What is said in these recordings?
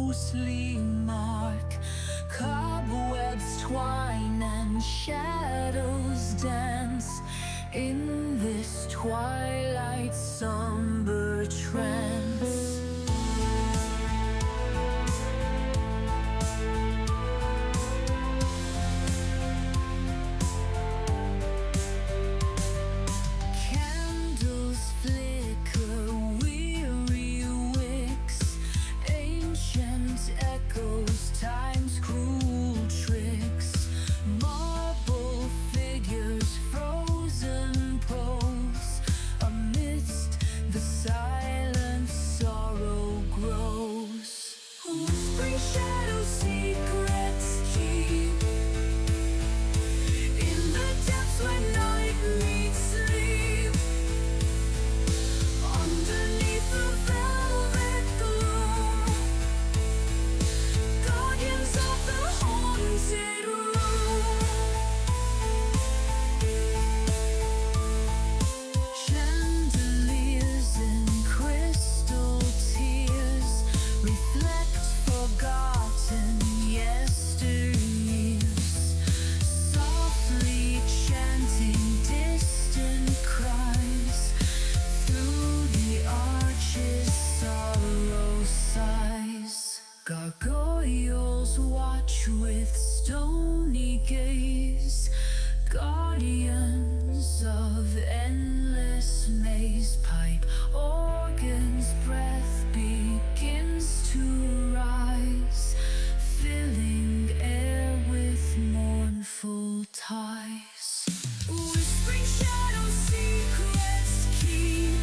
ghostly mark. Cobwebs twine and shadows dance in this twilight somber trance. Candles flicker, weary wicks, ancient echoes, time's cruel tricks. Marble figures, frozen pose, amidst the silent sorrow grows. Whispering shadows, secrets keep in the depths where night meets sleep. Underneath the velvet gloom, guardians of the haunted room. Chandeliers in crystal tears reflect forgotten yesteryears, softly chanting distant cries. Through the arches sorrow sighs. Gargoyles watch with stony gaze, guardians of endless maze. Pipe organ's breath begins to rise, filling air with mournful ties. Whispering shadows, secrets keep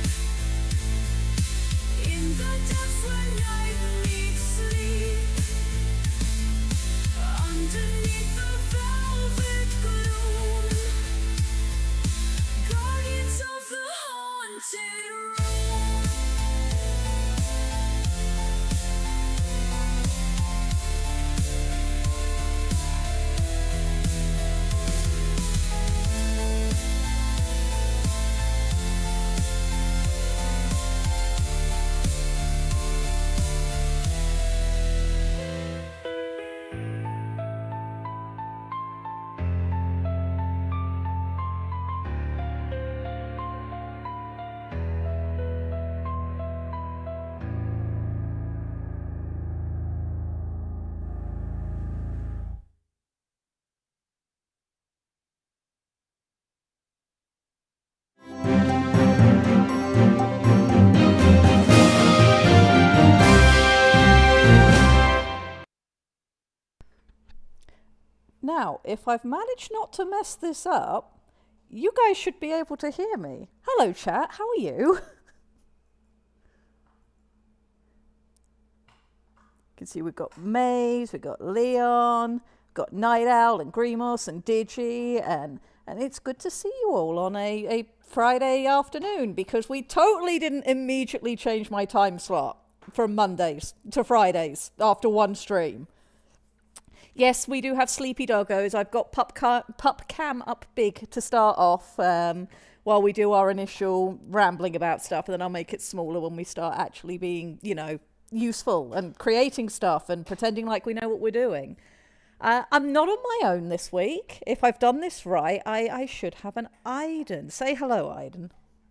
in the depths where night meets sleep. Underneath the velvet gloom, guardians of the haunted room. Now, if I've managed not to mess this up, you guys should be able to hear me. Hello, chat. How are you? You can see we've got Maze, we've got Leon, we've got Night Owl and Grimos and Digi, and it's good to see you all on a Friday afternoon, because we totally didn't immediately change my time slot from Mondays to Fridays after one stream. Yes, we do have sleepy doggos. I've got pup cam up big to start off while we do our initial rambling about stuff, and then I'll make it smaller when we start actually being, useful and creating stuff and pretending like we know what we're doing. I'm not on my own this week. If I've done this right, I should have an Aiden. Say hello, Aiden.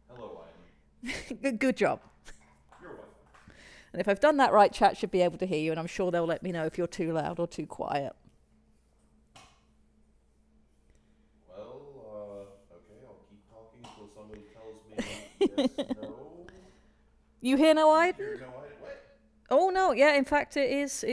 Hello, Aiden. Good job. You're welcome. And if I've done that right, chat should be able to hear you, and I'm sure they'll let me know if you're too loud or too quiet. Well, okay, I'll keep talking until somebody tells me yes, no. You hear no Aiden? Hear no, Aiden. What? Oh no, yeah, in fact it is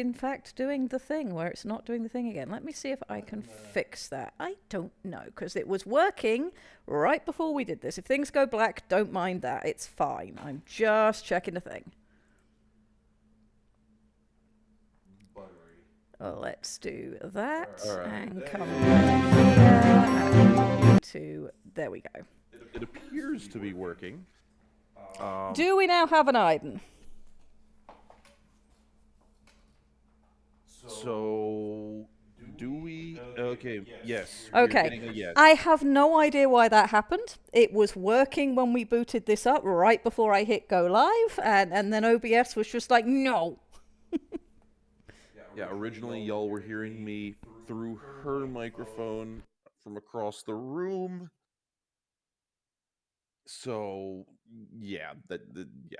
doing the thing where it's not doing the thing again. Let me see if I can fix that. I don't know, because it was working right before we did this. If things go black, don't mind that. It's fine. I'm just checking the thing. Let's do that and come back here and to there we go. It appears to be working. Do we now have an Aiden? So, do we? Okay, yes. Okay. We're yes. I have no idea why that happened. It was working when we booted this up right before I hit go live, and then OBS was just like, no. Yeah, originally y'all were hearing me through her microphone from across the room. So yeah, yeah.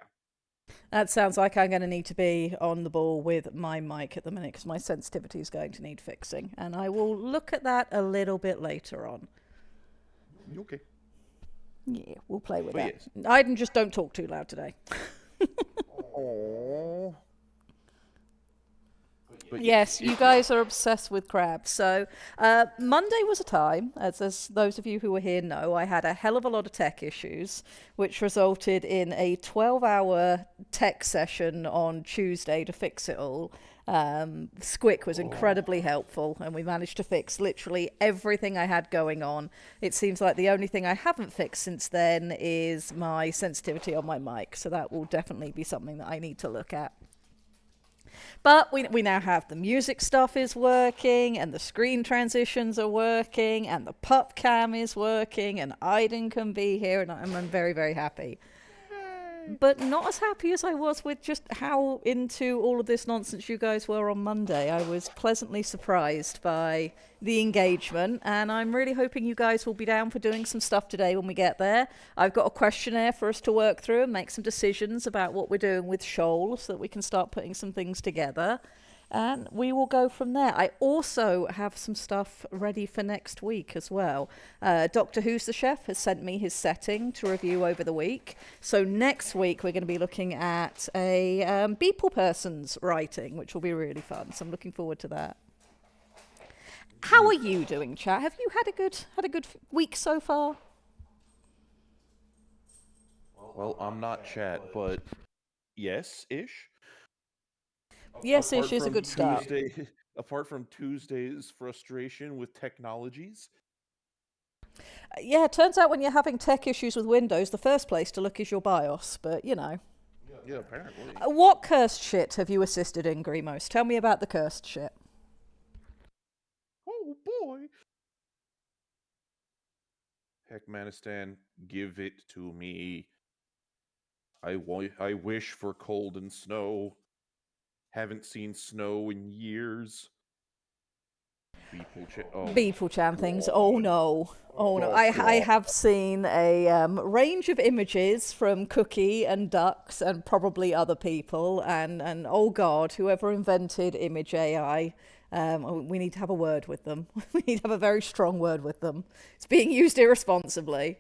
That sounds like I'm going to need to be on the ball with my mic at the minute because my sensitivity is going to need fixing. And I will look at that a little bit later on. Okay. Yeah, we'll play with But that. yes. Aiden, just don't talk too loud today. Oh. But yes, Yes, you guys are obsessed with crabs. So Monday was a time, as those of you who were here know, I had a hell of a lot of tech issues, which resulted in a 12-hour tech session on Tuesday to fix it all. Squick was incredibly helpful, and we managed to fix literally everything I had going on. It seems like the only thing I haven't fixed since then is my sensitivity on my mic, so that will definitely be something that I need to look at. But we now have the music stuff is working, and the screen transitions are working, and the pup cam is working, and Aiden can be here, and I'm very, very happy. But not as happy as I was with just how into all of this nonsense you guys were on Monday. I was pleasantly surprised by the engagement, and I'm really hoping you guys will be down for doing some stuff today when we get there. I've got a questionnaire for us to work through and make some decisions about what we're doing with Shoal so that we can start putting some things together. And we will go from there. I also have some stuff ready for next week as well. Doctor Who's the Chef has sent me his setting to review over the week. So next week we're going to be looking at a Beeple person's writing, which will be really fun. So I'm looking forward to that. How are you doing, chat? Have you had a good week so far? well, I'm not chat, but yes, ish. Yes, Apart ish is a from good start. Tuesday, apart from Tuesday's frustration with technologies. Yeah, it turns out when you're having tech issues with Windows, the first place to look is your BIOS. But you know. Yeah, apparently. What cursed shit have you assisted in, Grimos? Tell me about the cursed shit. Oh boy. Heckmanistan, give it to me. I wish for cold and snow. Haven't seen snow in years. Oh, Beeple Chan things. Oh no. Oh no. oh I god. have seen a range of images from Cookie and Ducks and probably other people. And oh god, whoever invented Image AI, we need to have a word with them. We need to have a very strong word with them. It's being used irresponsibly.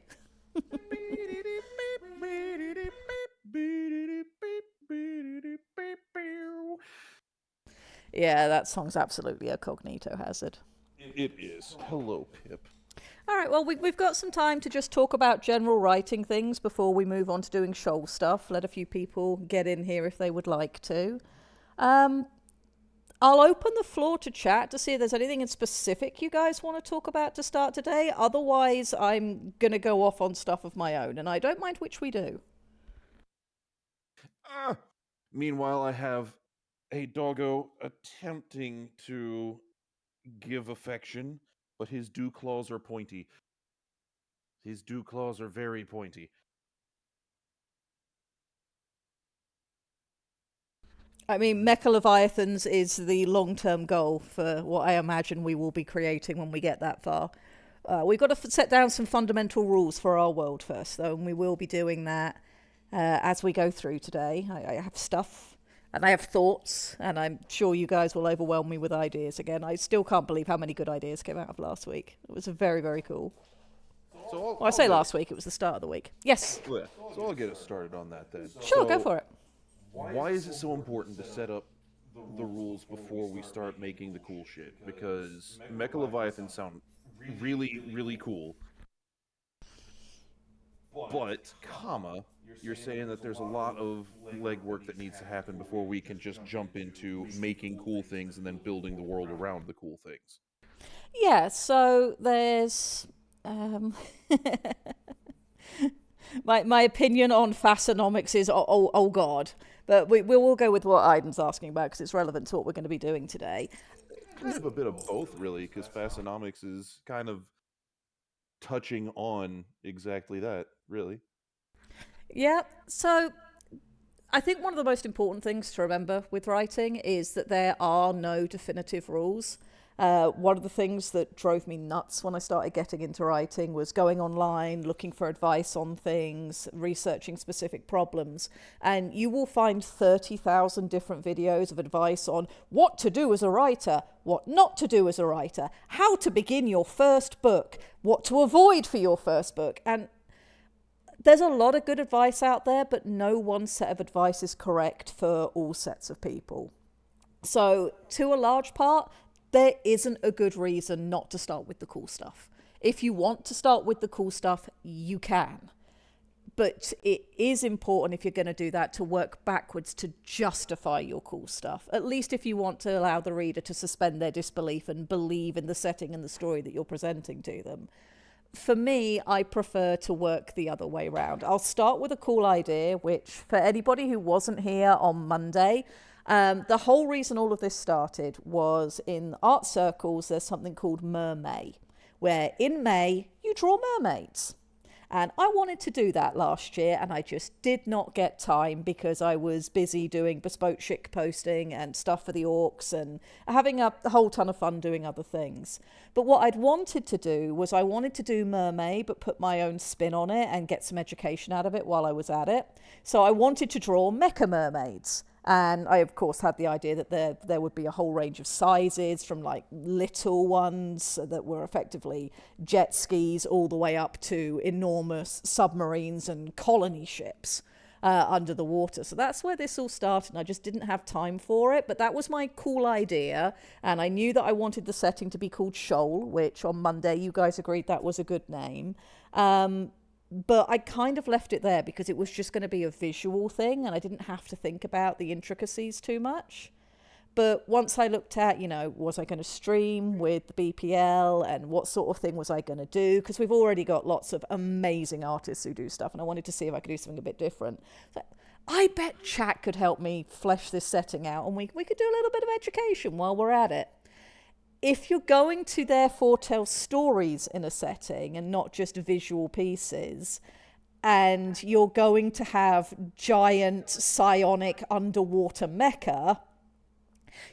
Yeah, that song's absolutely a cognito hazard. It is. Hello, Pip. All right, well, we've got some time to just talk about general writing things before we move on to doing shoal stuff. Let a few people get in here if they would like to. Um, I'll open the floor to chat to see if there's anything in specific you guys want to talk about to start today. Otherwise, I'm going to go off on stuff of my own, and I don't mind which we do. Ah. Meanwhile, I have a doggo attempting to give affection, but his dew claws are pointy. His dew claws are very pointy. I mean, Mecha Leviathans is the long term goal for what I imagine we will be creating when we get that far. We've got to set down some fundamental rules for our world first, though, and we will be doing that as we go through today. I have stuff and I have thoughts, and I'm sure you guys will overwhelm me with ideas again. I still can't believe how many good ideas came out of last week. It was very, very cool. So Well, I say last week, it was the start of the week. Yes. Yeah, so I'll get us started on that then. Sure, go So, for it. why is it so important to set up the rules before we start making the cool shit? Because Mecha Leviathans sound really, really cool. But, comma, you're saying that there's a lot of legwork that needs to happen before we can just jump into making cool things and then building the world around the cool things. Yeah, so there's my opinion on Fasonomics is oh god, but we will go with what Aiden's asking about because it's relevant to what we're going to be doing today. Kind of a bit of both, really, because Fasonomics is kind of touching on exactly that, really. Yeah, so I think one of the most important things to remember with writing is that there are no definitive rules. One of the things that drove me nuts when I started getting into writing was going online, looking for advice on things, researching specific problems. And you will find 30,000 different videos of advice on what to do as a writer, what not to do as a writer, how to begin your first book, what to avoid for your first book. And there's a lot of good advice out there, but no one set of advice is correct for all sets of people. So, to a large part, there isn't a good reason not to start with the cool stuff. If you want to start with the cool stuff, you can. But it is important, if you're going to do that, to work backwards to justify your cool stuff. At least if you want to allow the reader to suspend their disbelief and believe in the setting and the story that you're presenting to them. For me, I prefer to work the other way around. I'll start with a cool idea, which for anybody who wasn't here on Monday, the whole reason all of this started was in art circles, there's something called Mermay, where in May you draw mermaids. And I wanted to do that last year, and I just did not get time because I was busy doing bespoke chic posting and stuff for the orcs and having a whole ton of fun doing other things. But what I'd wanted to do was I wanted to do Mermaid, but put my own spin on it and get some education out of it while I was at it. So I wanted to draw mecha mermaids. And I, of course, had the idea that there would be a whole range of sizes, from like little ones that were effectively jet skis all the way up to enormous submarines and colony ships under the water. So that's where this all started. And I just didn't have time for it. But that was my cool idea. And I knew that I wanted the setting to be called Shoal, which on Monday you guys agreed that was a good name. But I kind of left it there because it was just going to be a visual thing and I didn't have to think about the intricacies too much. But once I looked at, was I going to stream with the BPL and what sort of thing was I going to do? Because we've already got lots of amazing artists who do stuff and I wanted to see if I could do something a bit different. So I bet chat could help me flesh this setting out and we could do a little bit of education while we're at it. If you're going to therefore tell stories in a setting and not just visual pieces, and you're going to have giant psionic underwater mecha,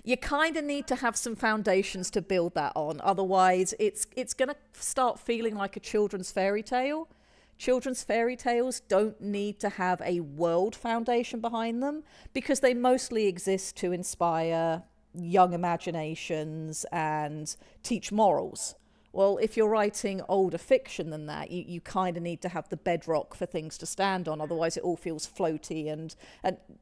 you kind of need to have some foundations to build that on. Otherwise, it's going to start feeling like a children's fairy tale. Children's fairy tales don't need to have a world foundation behind them because they mostly exist to inspire young imaginations and teach morals. Well, if you're writing older fiction than that, you kind of need to have the bedrock for things to stand on. Otherwise, it all feels floaty and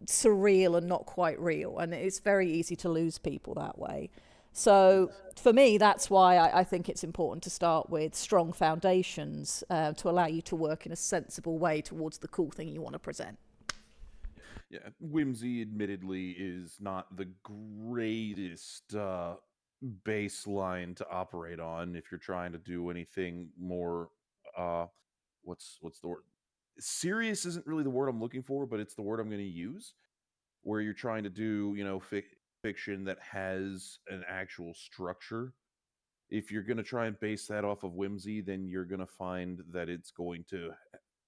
surreal and not quite real. And it's very easy to lose people that way. So for me, that's why I think it's important to start with strong foundations to allow you to work in a sensible way towards the cool thing you want to present. Yeah, whimsy, admittedly, is not the greatest baseline to operate on if you're trying to do anything more. What's the word? Serious isn't really the word I'm looking for, but it's the word I'm going to use. Where you're trying to do, fiction that has an actual structure. If you're going to try and base that off of whimsy, then you're going to find that it's going to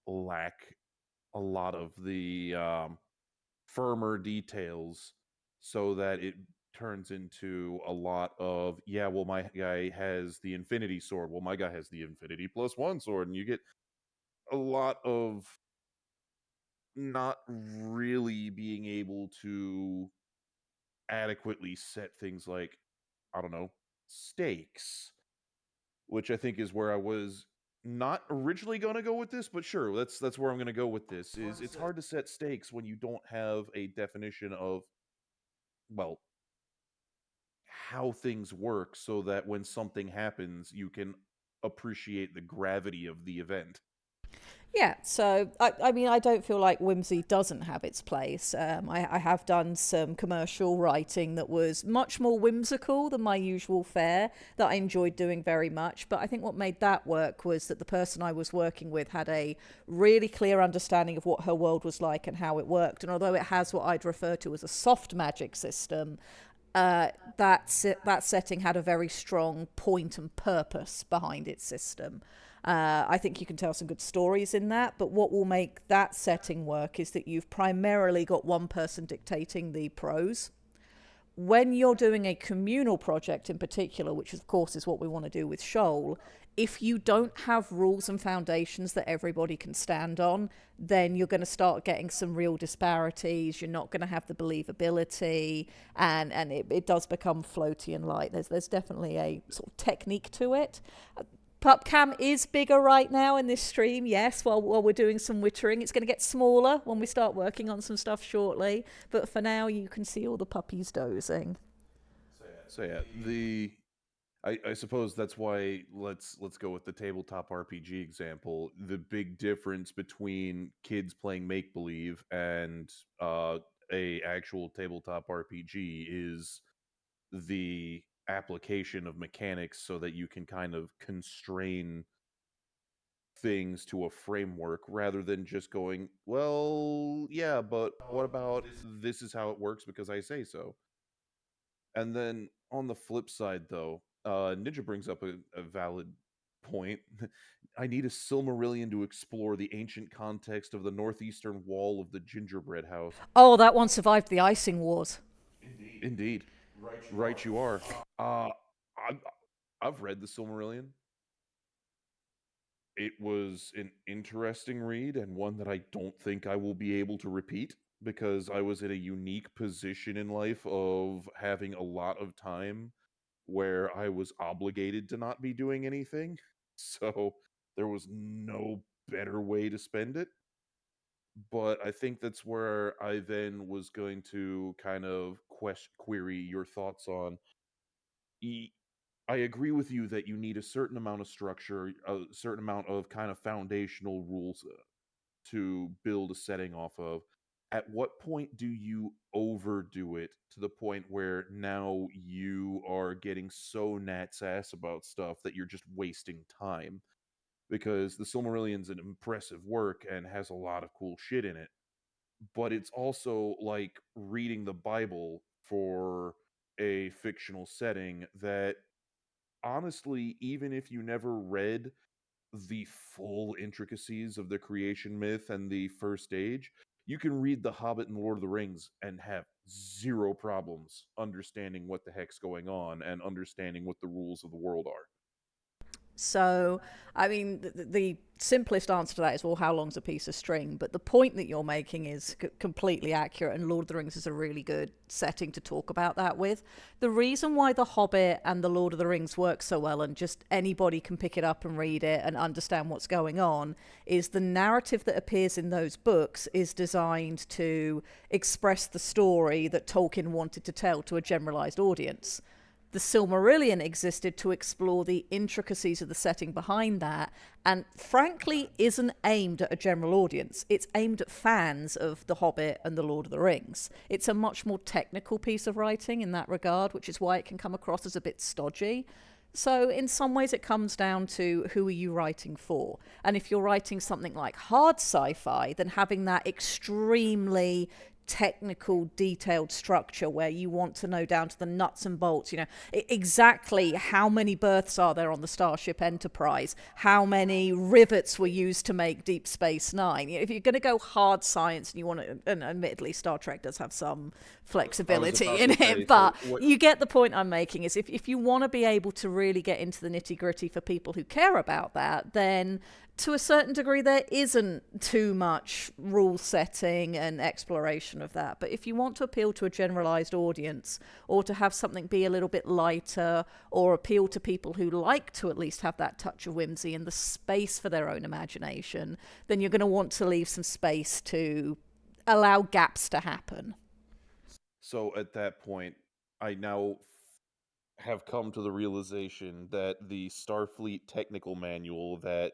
lack a lot of the firmer details so that it turns into a lot of, yeah, well, my guy has the infinity sword, well, my guy has the infinity plus one sword, and you get a lot of not really being able to adequately set things like, I don't know, stakes, which I think is where I was not originally going to go with this, but sure, that's where I'm going to go with this. Is it's hard to set stakes when you don't have a definition of, well, how things work so that when something happens, you can appreciate the gravity of the event. Yeah, so I mean, I don't feel like whimsy doesn't have its place. I have done some commercial writing that was much more whimsical than my usual fare that I enjoyed doing very much. But I think what made that work was that the person I was working with had a really clear understanding of what her world was like and how it worked. And although it has what I'd refer to as a soft magic system, that setting had a very strong point and purpose behind its system. I think you can tell some good stories in that, but what will make that setting work is that you've primarily got one person dictating the prose. When you're doing a communal project in particular, which of course is what we want to do with Shoal, if you don't have rules and foundations that everybody can stand on, then you're going to start getting some real disparities. You're not going to have the believability, and it does become floaty and light. There's definitely a sort of technique to it. PubCam is bigger right now in this stream, yes, while we're doing some wittering. It's going to get smaller when we start working on some stuff shortly. But for now, you can see all the puppies dozing. So yeah, I suppose that's why let's go with the tabletop RPG example. The big difference between kids playing make believe and a actual tabletop RPG is the application of mechanics so that you can kind of constrain things to a framework rather than just going, well, yeah, but what about this is how it works because I say so. And then on the flip side, though, Ninja brings up a valid point. I need a Silmarillion to explore the ancient context of the northeastern wall of the gingerbread house. Oh, that one survived the icing wars. Indeed. Right, you are. Uh, I've, I've read the Silmarillion. It was an interesting read and one that I don't think I will be able to repeat because I was in a unique position in life of having a lot of time where I was obligated to not be doing anything. So there was no better way to spend it. But I think that's where I then was going to kind of query your thoughts on. E- I agree with you that you need a certain amount of structure, a certain amount of kind of foundational rules to build a setting off of. At what point do you overdo it to the point where now you are getting so nat's ass about stuff that you're just wasting time? Because the Silmarillion's an impressive work and has a lot of cool shit in it, but it's also like reading the Bible for a fictional setting that honestly, even if you never read the full intricacies of the creation myth and the first age, you can read The Hobbit and Lord of the Rings and have zero problems understanding what the heck's going on and understanding what the rules of the world are. So, I mean, the simplest answer to that is, well, how long's a piece of string? But the point that you're making is completely accurate, and Lord of the Rings is a really good setting to talk about that with. The reason why The Hobbit and The Lord of the Rings work so well, and just anybody can pick it up and read it and understand what's going on, is the narrative that appears in those books is designed to express the story that Tolkien wanted to tell to a generalized audience. The Silmarillion existed to explore the intricacies of the setting behind that, and frankly isn't aimed at a general audience. It's aimed at fans of The Hobbit and The Lord of the Rings. It's a much more technical piece of writing in that regard, which is why it can come across as a bit stodgy. So in some ways it comes down to who are you writing for? And if you're writing something like hard sci-fi, then having that extremely technical detailed structure where you want to know down to the nuts and bolts, exactly how many berths are there on the Starship Enterprise, how many rivets were used to make Deep Space Nine. If you're going to go hard science and you want to, and admittedly Star Trek does have some flexibility in it, but you get the point I'm making is if you want to be able to really get into the nitty gritty for people who care about that, then to a certain degree, there isn't too much rule setting and exploration of that. But if you want to appeal to a generalized audience, or to have something be a little bit lighter, or appeal to people who like to at least have that touch of whimsy and the space for their own imagination, then you're going to want to leave some space to allow gaps to happen. So at that point, I now have come to the realization that the Starfleet technical manual that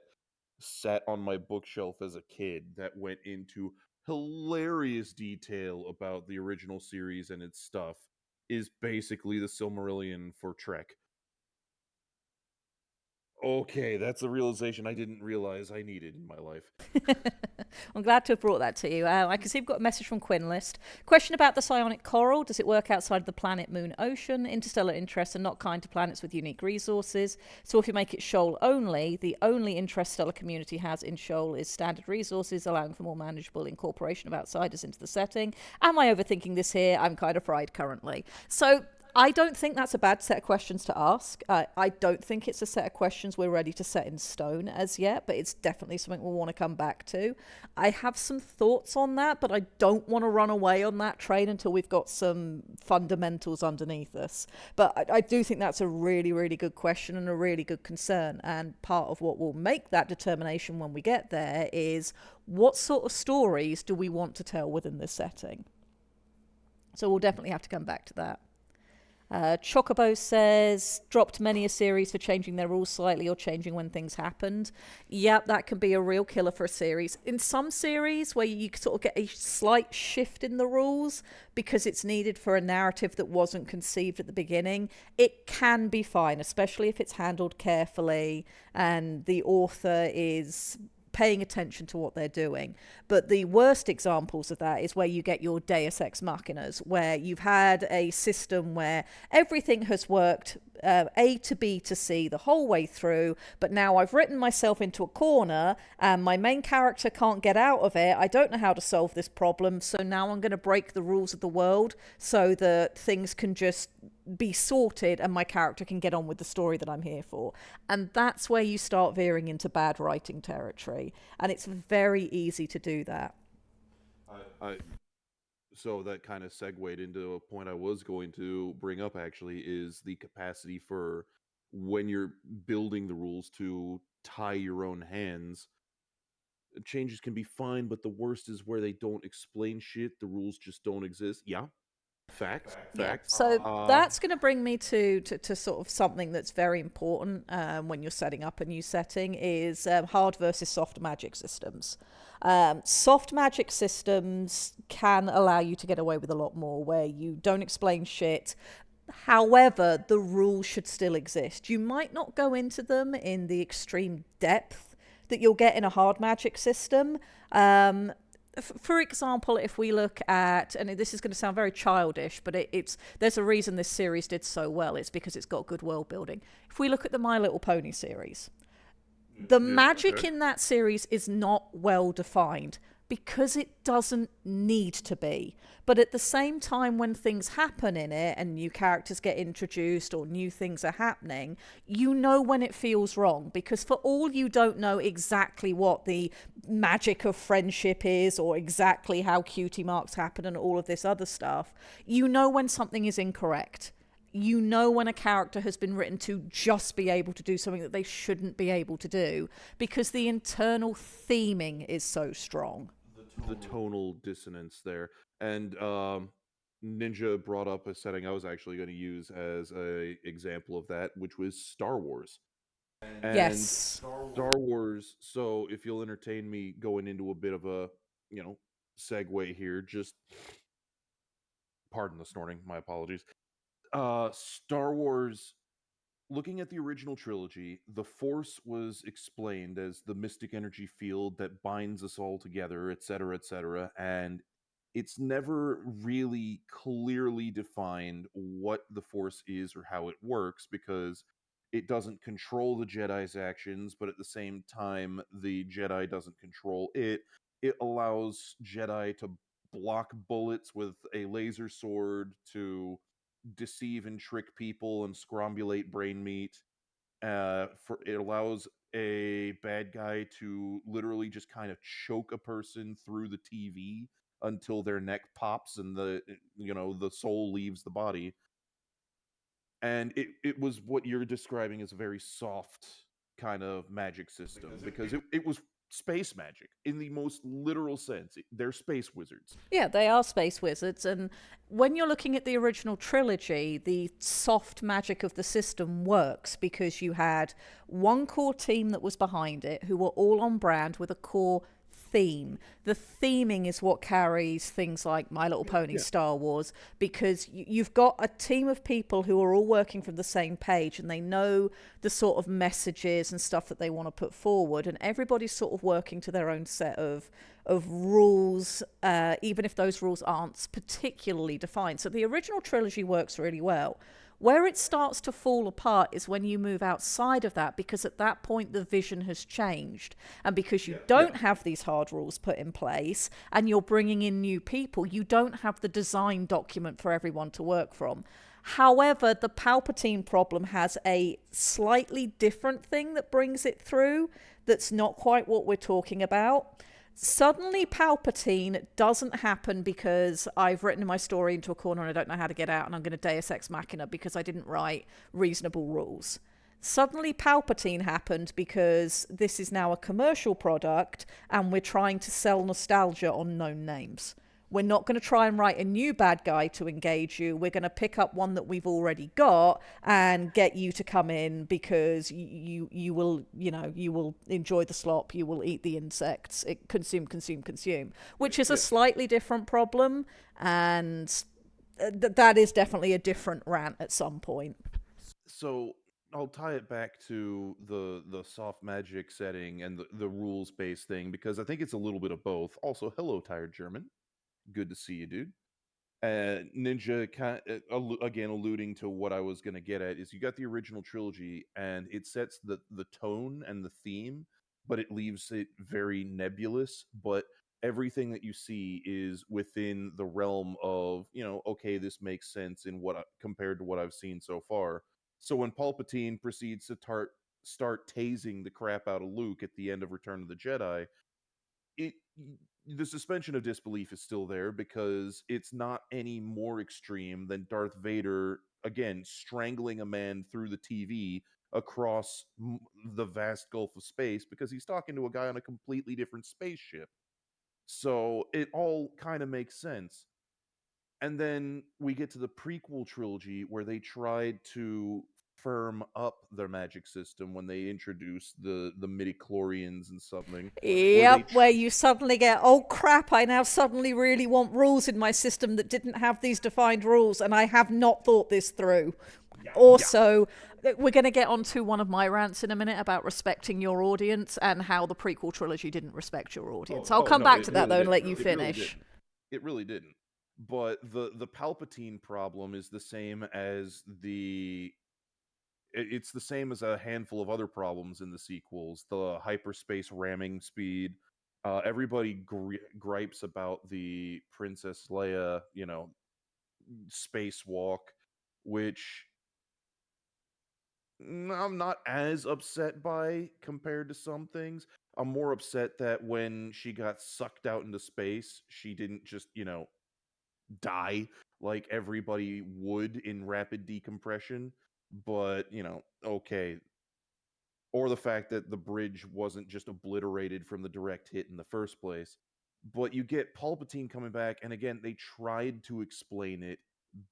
sat on my bookshelf as a kid that went into hilarious detail about the original series and its stuff is basically the Silmarillion for Trek. Okay, that's a realization I didn't realize I needed in my life. I'm glad to have brought that to you. I can see we've got a message from Quinlist. Question about the psionic coral. Does it work outside of the planet, moon, ocean? Interstellar interests are not kind to planets with unique resources. So if you make it shoal only, the only interest stellar community has in shoal is standard resources, allowing for more manageable incorporation of outsiders into the setting. Am I overthinking this here? I'm kind of fried currently. So I don't think that's a bad set of questions to ask. I don't think it's a set of questions we're ready to set in stone as yet, but it's definitely something we'll want to come back to. I have some thoughts on that, but I don't want to run away on that train until we've got some fundamentals underneath us. But I do think that's a really, really good question and a really good concern. And part of what will make that determination when we get there is what sort of stories do we want to tell within this setting? So we'll definitely have to come back to that. Chocobo says, dropped many a series for changing their rules slightly or changing when things happened. Yep, that can be a real killer for a series. In some series where you sort of get a slight shift in the rules because it's needed for a narrative that wasn't conceived at the beginning, it can be fine, especially if it's handled carefully and the author is paying attention to what they're doing. But the worst examples of that is where you get your Deus Ex Machinas, where you've had a system where everything has worked A to B to C the whole way through, but now I've written myself into a corner and my main character can't get out of it. I don't know how to solve this problem, so now I'm going to break the rules of the world so that things can just be sorted and my character can get on with the story that I'm here for. And that's where you start veering into bad writing territory. And it's very easy to do that. I so that kind of segued into a point I was going to bring up actually is the capacity for when you're building the rules to tie your own hands. Changes can be fine, but the worst is where they don't explain shit. The rules just don't exist. Yeah, facts, Yeah, facts. so that's going to bring me to sort of something that's very important when you're setting up a new setting is hard versus soft magic systems. Soft magic systems can allow you to get away with a lot more where you don't explain shit. However, the rules should still exist. You might not go into them in the extreme depth that you'll get in a hard magic system. For example, if we look at, and this is going to sound very childish, but it's there's a reason this series did so well. It's because it's got good world building. If we look at the My Little Pony series, the magic in that series is not well defined because it doesn't need to be. But at the same time, when things happen in it and new characters get introduced or new things are happening, you know when it feels wrong. Because for all you don't know exactly what the magic of friendship is or exactly how cutie marks happen and all of this other stuff, you know when something is incorrect. You know when a character has been written to just be able to do something that they shouldn't be able to do because the internal theming is so strong. The tonal dissonance there. And Ninja brought up a setting I was actually going to use as a example of that, which was Star Wars. And Yes. Star Wars, so if you'll entertain me going into a bit of a, you know, segue here, just pardon the snorting, my apologies. Star Wars, looking at the original trilogy, the Force was explained as the mystic energy field that binds us all together, etc., etc., and it's never really clearly defined what the Force is or how it works because it doesn't control the Jedi's actions, but at the same time, the Jedi doesn't control it. It allows Jedi to block bullets with a laser sword, to deceive and trick people and scrombulate brain meat. It allows a bad guy to literally just kind of choke a person through the TV until their neck pops and the soul leaves the body. And it was what you're describing as a very soft kind of magic system because it was space magic in the most literal sense. They're space wizards. Yeah, they are space wizards. And when you're looking at the original trilogy, the soft magic of the system works because you had one core team that was behind it who were all on brand with a core theme. The theming is what carries things like My Little Pony, Star Wars, because you've got a team of people who are all working from the same page, and they know the sort of messages and stuff that they want to put forward, and everybody's sort of working to their own set of rules, even if those rules aren't particularly defined. So the original trilogy works really well. Where it starts to fall apart is when you move outside of that, because at that point the vision has changed. And because you don't have these hard rules put in place and you're bringing in new people, you don't have the design document for everyone to work from. However, the Palpatine problem has a slightly different thing that brings it through that's not quite what we're talking about. Suddenly Palpatine doesn't happen because I've written my story into a corner and I don't know how to get out, and I'm going to Deus Ex Machina because I didn't write reasonable rules. Suddenly Palpatine happened because this is now a commercial product and we're trying to sell nostalgia on known names. We're not going to try and write a new bad guy to engage you. We're going to pick up one that we've already got and get you to come in because you will enjoy the slop, you will eat the insects, consume, which is a slightly different problem, and that is definitely a different rant at some point. So I'll tie it back to the soft magic setting and the rules based thing, because I think it's a little bit of both. Also, hello, Tired German. Good to see you, dude. Ninja, again, alluding to what I was going to get at, is you got the original trilogy and it sets the tone and the theme, but it leaves it very nebulous. But everything that you see is within the realm of, okay, this makes sense in compared to what I've seen so far. So when Palpatine proceeds to start tasing the crap out of Luke at the end of Return of the Jedi, it the suspension of disbelief is still there, because it's not any more extreme than Darth Vader again strangling a man through the TV across the vast gulf of space, because he's talking to a guy on a completely different spaceship. So it all kind of makes sense. And then we get to the prequel trilogy where they tried to firm up their magic system when they introduced the midi-chlorians and something, or Yep, where you suddenly get, oh crap, I now suddenly really want rules in my system that didn't have these defined rules, and I have not thought this through. Also, we're going to get onto one of my rants in a minute about respecting your audience and how the prequel trilogy didn't respect your audience. I'll come back to that, though, and let you finish. It really didn't. But the Palpatine problem is the same as it's the same as a handful of other problems in the sequels. The hyperspace ramming speed. Everybody gripes about the Princess Leia, spacewalk, which I'm not as upset by compared to some things. I'm more upset that when she got sucked out into space, she didn't just, die like everybody would in rapid decompression. But, okay. Or the fact that the bridge wasn't just obliterated from the direct hit in the first place. But you get Palpatine coming back, and again, they tried to explain it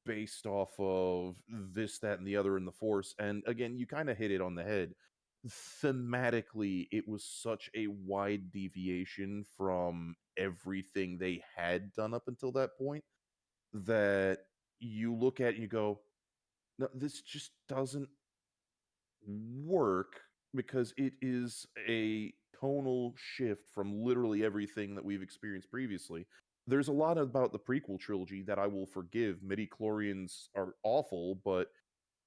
based off of this, that, and the other in the Force. And again, you kind of hit it on the head. Thematically, it was such a wide deviation from everything they had done up until that point that you look at and you go, no, this just doesn't work, because it is a tonal shift from literally everything that we've experienced previously. There's a lot about the prequel trilogy that I will forgive. Midi-chlorians are awful, but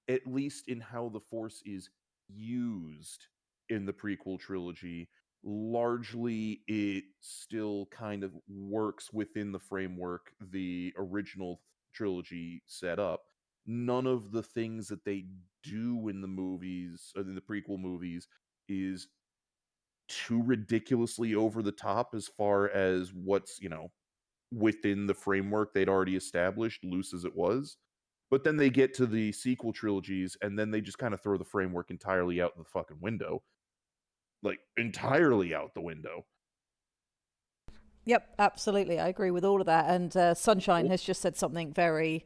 at least in how the Force is used in the prequel trilogy, largely it still kind of works within the framework the original trilogy set up. None of the things that they do in the movies, or in the prequel movies, is too ridiculously over the top as far as what's, within the framework they'd already established, loose as it was. But then they get to the sequel trilogies, and then they just kind of throw the framework entirely out the fucking window. Like, entirely out the window. Yep, absolutely. I agree with all of that. And Sunshine has just said something very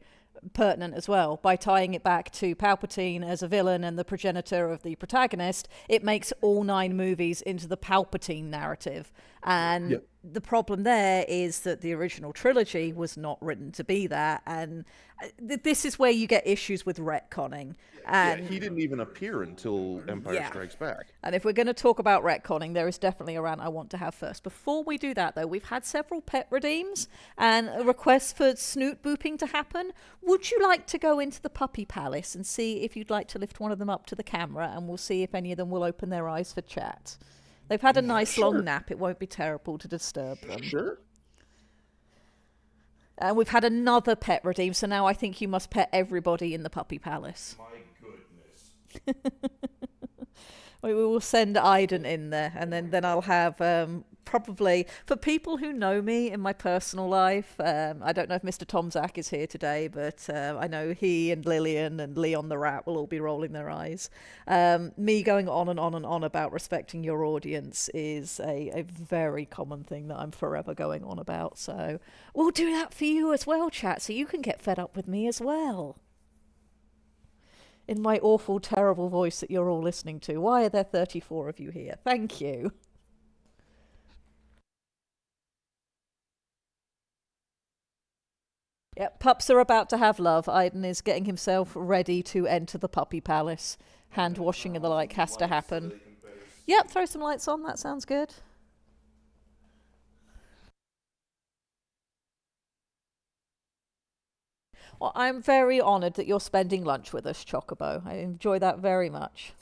pertinent as well. By tying it back to Palpatine as a villain and the progenitor of the protagonist, it makes all 9 movies into the Palpatine narrative. And the problem there is that the original trilogy was not written to be that, and this is where you get issues with retconning. And he didn't even appear until Empire Strikes Back. And if we're going to talk about retconning, there is definitely a rant I want to have first. Before we do that, though, we've had several pet redeems and a request for snoot booping to happen. Would you like to go into the puppy palace and see if you'd like to lift one of them up to the camera, and we'll see if any of them will open their eyes for chat? They've had a nice long nap. It won't be terrible to disturb them. Sure. And we've had another pet redeem, so now I think you must pet everybody in the puppy palace. My goodness. We will send Aiden in there, and then I'll have probably, for people who know me in my personal life, I don't know if Mr. Tom Zach is here today, but I know he and Lillian and Leon the Rat will all be rolling their eyes. Me going on and on and on about respecting your audience is a very common thing that I'm forever going on about. So we'll do that for you as well, chat, so you can get fed up with me as well. In my awful, terrible voice that you're all listening to. Why are there 34 of you here? Thank you. Yep, pups are about to have love. Aiden is getting himself ready to enter the puppy palace. Hand washing and the like has to happen. Yep, throw some lights on. That sounds good. Well, I'm very honoured that you're spending lunch with us, Chocobo. I enjoy that very much.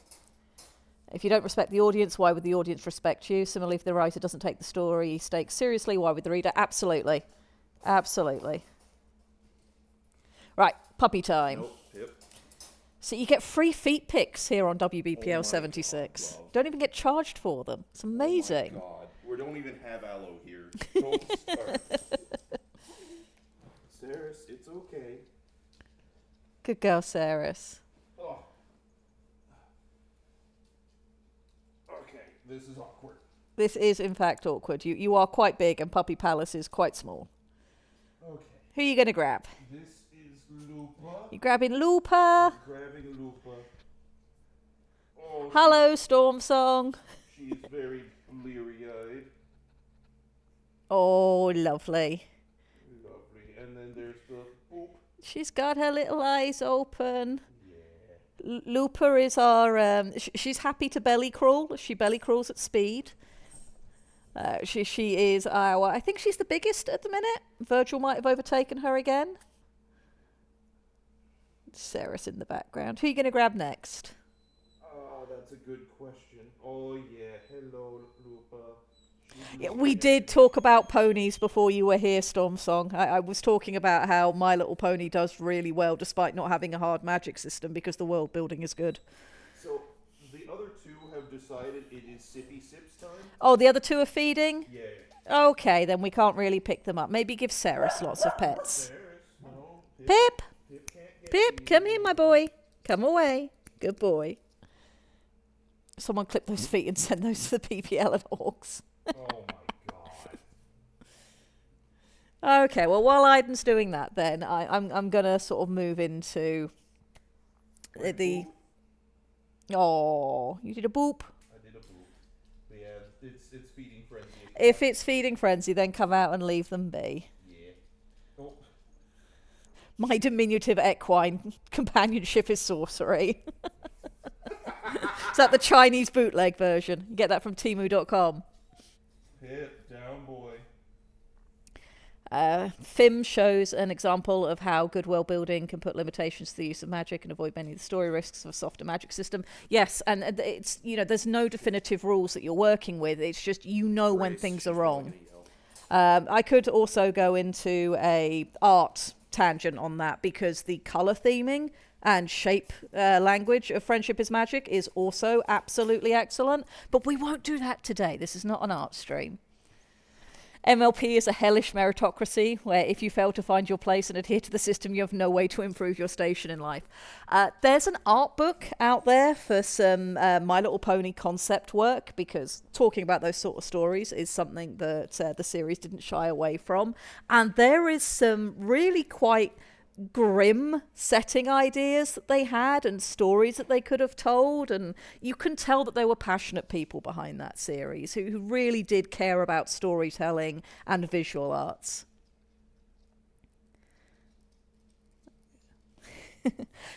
If you don't respect the audience, why would the audience respect you? Similarly, if the writer doesn't take the story stakes seriously, why would the reader? Absolutely. Absolutely. Right, puppy time. Nope. Yep. So you get free feet pics here on WBPL 76. God, don't even get charged for them. It's amazing. Oh my God. We don't even have aloe here. Don't start. Saris, it's okay. Good girl, Saris. Oh. Okay, this is awkward. This is, in fact, awkward. You are quite big and Puppy Palace is quite small. Okay. Who are you going to grab? This is Lupa. You grabbing Lupa? Grabbing Lupa. Oh, Hello, Storm Song. She is very bleary-eyed. Oh, lovely. Lovely. And then there's the boop. She's got her little eyes open. Yeah. Lupa is our... she's happy to belly crawl. She belly crawls at speed. She is our... I think she's the biggest at the minute. Virgil might have overtaken her again. Sarah's in the background. Who are you going to grab next? Oh, that's a good question. Oh, yeah. Hello, Lupa. Yeah, we did talk about ponies before you were here, Storm Song. I was talking about how My Little Pony does really well despite not having a hard magic system because the world building is good. So, the other two have decided it is Sippy Sips time? Oh, the other two are feeding? Yeah. Okay, then we can't really pick them up. Maybe give Ceres lots of pets. No. Pip! Pip can't get Pip, come here, my boy. Come away. Good boy. Someone clip those feet and send those to the PPL and Hawks. Oh my god. Okay, well, while Aiden's doing that, then I'm gonna sort of move into the. Oh, you did a boop. I did a boop. But yeah, it's feeding frenzy. If it's feeding frenzy, then come out and leave them be. Yeah. Oh. My diminutive equine companionship is sorcery. Is that the Chinese bootleg version? You get that from Temu.com. Hit down, boy. Fim shows an example of how good world building can put limitations to the use of magic and avoid many of the story risks of a softer magic system. Yes, and it's, you know, there's no definitive rules that you're working with. It's just, you know, when things are wrong. I could also go into a art tangent on that because the color theming and shape language of Friendship is Magic is also absolutely excellent. But we won't do that today. This is not an art stream. MLP is a hellish meritocracy where if you fail to find your place and adhere to the system, you have no way to improve your station in life. There's an art book out there for some My Little Pony concept work because talking about those sort of stories is something that the series didn't shy away from. And there is some really quite grim setting ideas that they had and stories that they could have told. And you can tell that they were passionate people behind that series who really did care about storytelling and visual arts.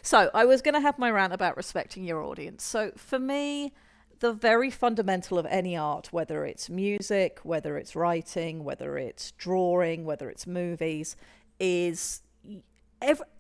So I was going to have my rant about respecting your audience. So for me, the very fundamental of any art, whether it's music, whether it's writing, whether it's drawing, whether it's movies, is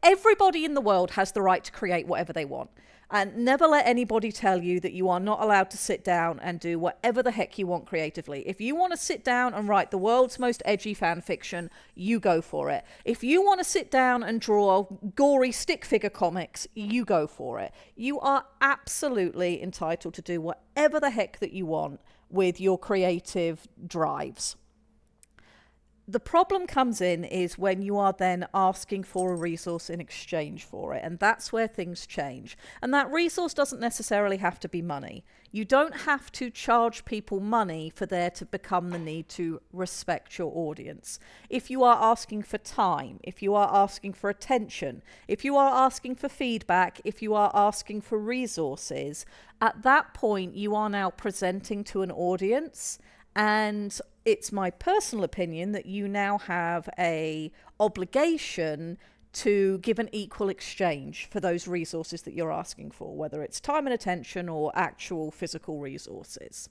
everybody in the world has the right to create whatever they want. And never let anybody tell you that you are not allowed to sit down and do whatever the heck you want creatively. If you want to sit down and write the world's most edgy fan fiction, you go for it. If you want to sit down and draw gory stick figure comics, you go for it. You are absolutely entitled to do whatever the heck that you want with your creative drives. The problem comes in is when you are then asking for a resource in exchange for it, and that's where things change. And that resource doesn't necessarily have to be money. You don't have to charge people money for there to become the need to respect your audience. If you are asking for time, if you are asking for attention, if you are asking for feedback, if you are asking for resources, at that point you are now presenting to an audience. And it's my personal opinion that you now have a obligation to give an equal exchange for those resources that you're asking for, whether it's time and attention or actual physical resources.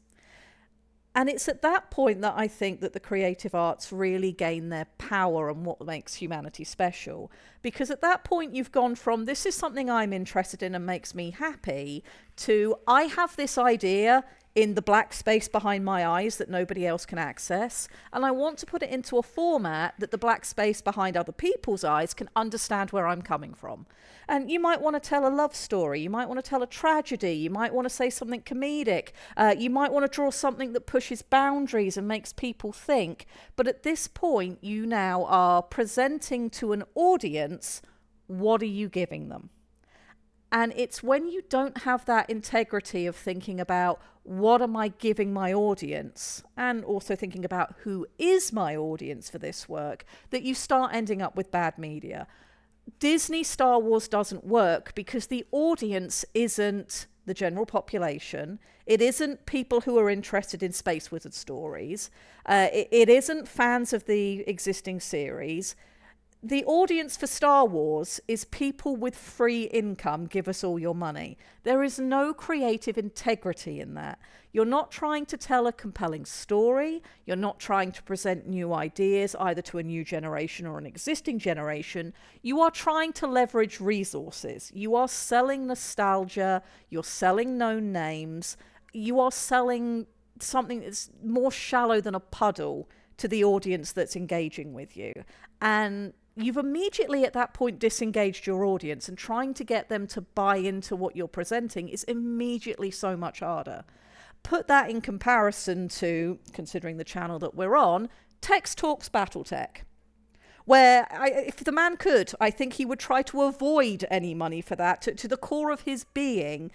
And it's at that point that I think that the creative arts really gain their power and what makes humanity special. Because at that point you've gone from, this is something I'm interested in and makes me happy, to, I have this idea in the black space behind my eyes that nobody else can access, and I want to put it into a format that the black space behind other people's eyes can understand where I'm coming from. And you might want to tell a love story, you might want to tell a tragedy, you might want to say something comedic, you might want to draw something that pushes boundaries and makes people think. But at this point, you now are presenting to an audience, what are you giving them? And it's when you don't have that integrity of thinking about what am I giving my audience, and also thinking about who is my audience for this work, that you start ending up with bad media. Disney Star Wars doesn't work because the audience isn't the general population. It isn't people who are interested in Space Wizard stories. It isn't fans of the existing series. The audience for Star Wars is people with free income. Give us all your money. There is no creative integrity in that. You're not trying to tell a compelling story. You're not trying to present new ideas either to a new generation or an existing generation. You are trying to leverage resources. You are selling nostalgia. You're selling known names. You are selling something that's more shallow than a puddle to the audience that's engaging with you. And you've immediately at that point disengaged your audience, and trying to get them to buy into what you're presenting is immediately so much harder. Put that in comparison to, considering the channel that we're on, Tex Talks Battletech, where if the man could, I think he would try to avoid any money for that to the core of his being.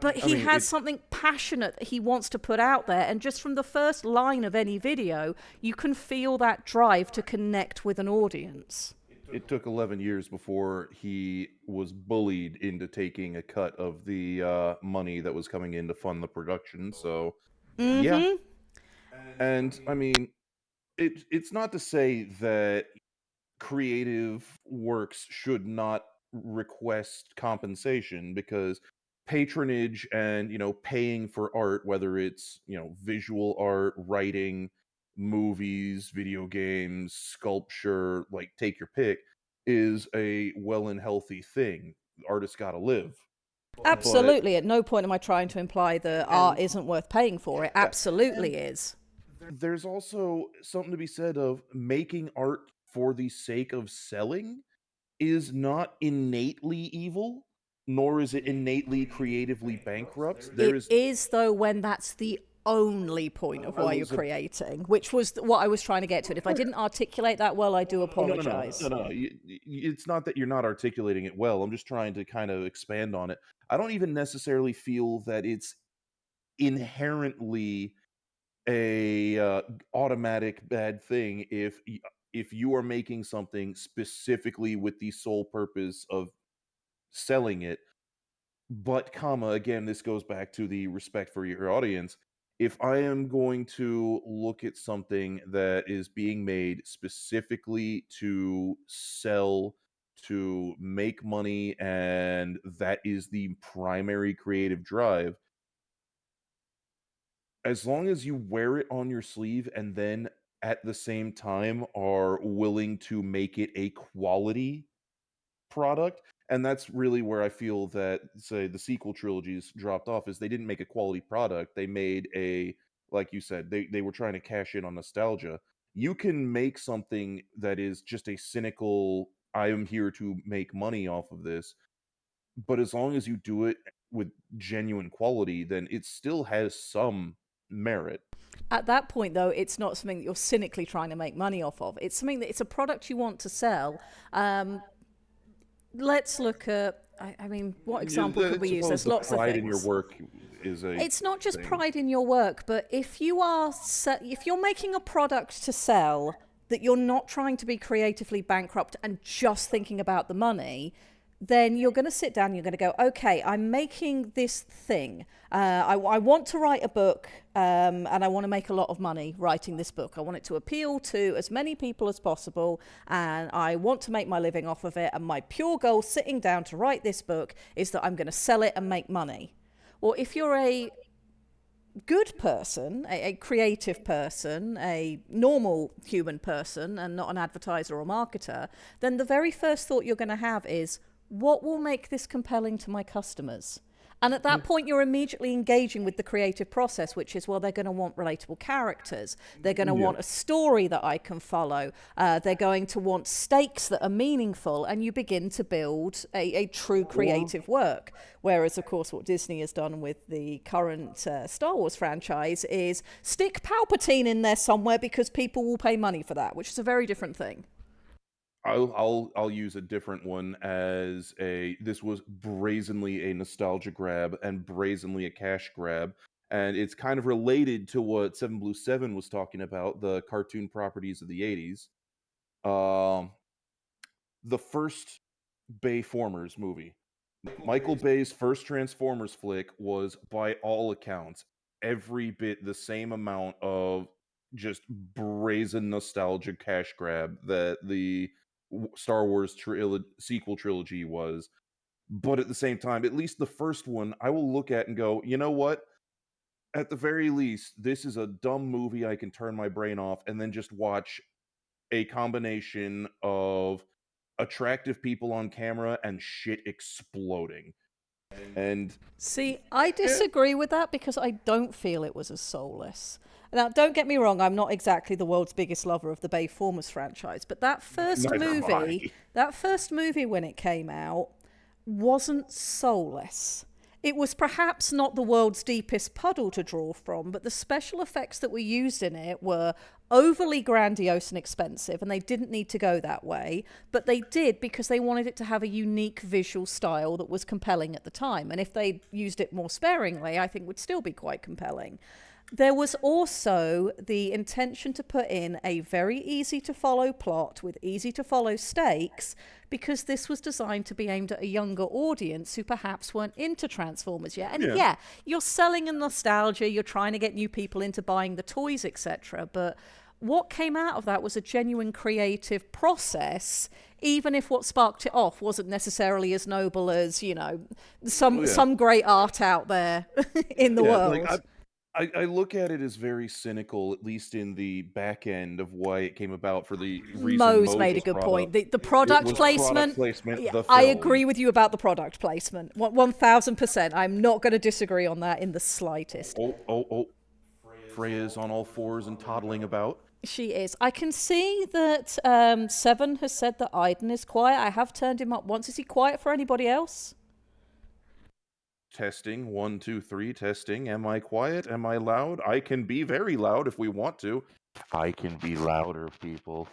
But he has something passionate that he wants to put out there. And just from the first line of any video, you can feel that drive to connect with an audience. It took 11 years before he was bullied into taking a cut of the money that was coming in to fund the production. So, yeah. And I mean, it's not to say that creative works should not request compensation, because patronage and paying for art, whether it's visual art, writing, movies, video games, sculpture, like take your pick, is a well and healthy thing. Artists got to live. Absolutely. At no point am I trying to imply that art And isn't worth paying for. It absolutely is. there's also something to be said of making art for the sake of selling is not innately evil, nor is it innately creatively bankrupt. There It is. is, though, when that's the only point of why you're creating, which was what I was trying to get to. And if I didn't articulate that well, I do apologize. No. It's not that you're not articulating it well. I'm just trying to kind of expand on it. I don't even necessarily feel that it's inherently a automatic bad thing if if you are making something specifically with the sole purpose of selling it, but comma again, this goes back to the respect for your audience. If I am going to look at something that is being made specifically to sell, to make money, and that is the primary creative drive, as long as you wear it on your sleeve and then at the same time are willing to make it a quality product. And that's really where I feel that, say, the sequel trilogies dropped off, is they didn't make a quality product. They made a, like you said, they were trying to cash in on nostalgia. You can make something that is just a cynical, I am here to make money off of this, but as long as you do it with genuine quality, then it still has some merit. At that point, though, it's not something that you're cynically trying to make money off of. It's something that it's a product you want to sell. Let's look at, I mean, what example I could we use? suppose There's the lots of pride in your things. work is a It's not just thing. pride in your work, but if if you're making a product to sell that you're not trying to be creatively bankrupt and just thinking about the money, then you're going to sit down, you're going to go, okay, I'm making this thing. I want to write a book, and I want to make a lot of money writing this book. I want it to appeal to as many people as possible, and I want to make my living off of it. And my pure goal sitting down to write this book is that I'm going to sell it and make money. Or if you're a good person, a creative person, a normal human person, and not an advertiser or marketer, then the very first thought you're going to have is, what will make this compelling to my customers? And at that point, you're immediately engaging with the creative process, which is, well, they're going to want relatable characters. They're going to Yeah. want a story that I can follow. They're going to want stakes that are meaningful. And you begin to build a true creative work. Whereas, of course, what Disney has done with the current Star Wars franchise is stick Palpatine in there somewhere because people will pay money for that, which is a very different thing. I'll use a different one as a, this was brazenly a nostalgia grab and brazenly a cash grab, and it's kind of related to what Seven Blue Seven was talking about, the cartoon properties of the 80s. Um the first Bayformers movie. Michael Bay's first Transformers flick was, by all accounts, every bit the same amount of just brazen nostalgia cash grab that the Star Wars sequel trilogy was. But at the same time, at least the first one, I will look at and go, you know what? At the very least, this is a dumb movie I can turn my brain off and then just watch a combination of attractive people on camera and shit exploding. And See, I yeah, disagree with that because I don't feel it was as soulless. Now, don't get me wrong, I'm not exactly the world's biggest lover of the Bayformers franchise, but neither am I. that first movie when it came out, wasn't soulless. It was perhaps not the world's deepest puddle to draw from, but the special effects that were used in it were overly grandiose and expensive, and they didn't need to go that way, but they did because they wanted it to have a unique visual style that was compelling at the time. And if they used it more sparingly, I think would still be quite compelling. There was also the intention to put in a very easy to follow plot with easy to follow stakes because this was designed to be aimed at a younger audience who perhaps weren't into Transformers yet. And Yeah. yeah, you're selling a nostalgia, you're trying to get new people into buying the toys, etc. But what came out of that was a genuine creative process, even if what sparked it off wasn't necessarily as noble as, you know, Yeah. some great art out there in the Yeah, world. I look at it as very cynical, at least in the back end of why it came about, for the reason Mo's made a Moses good brought up. point. The It product was product placement, placement, yeah, the I film. agree with you about the product placement. 1000%. I'm not going to disagree on that in the slightest. Oh. Freya's on all fours and toddling about. She is. I can see that Seven has said that Aiden is quiet. I have turned him up once. Is he quiet for anybody else? Testing, 1 2 3, testing. Am I quiet? Am I loud? I can be very loud if we want to. I can be louder, people.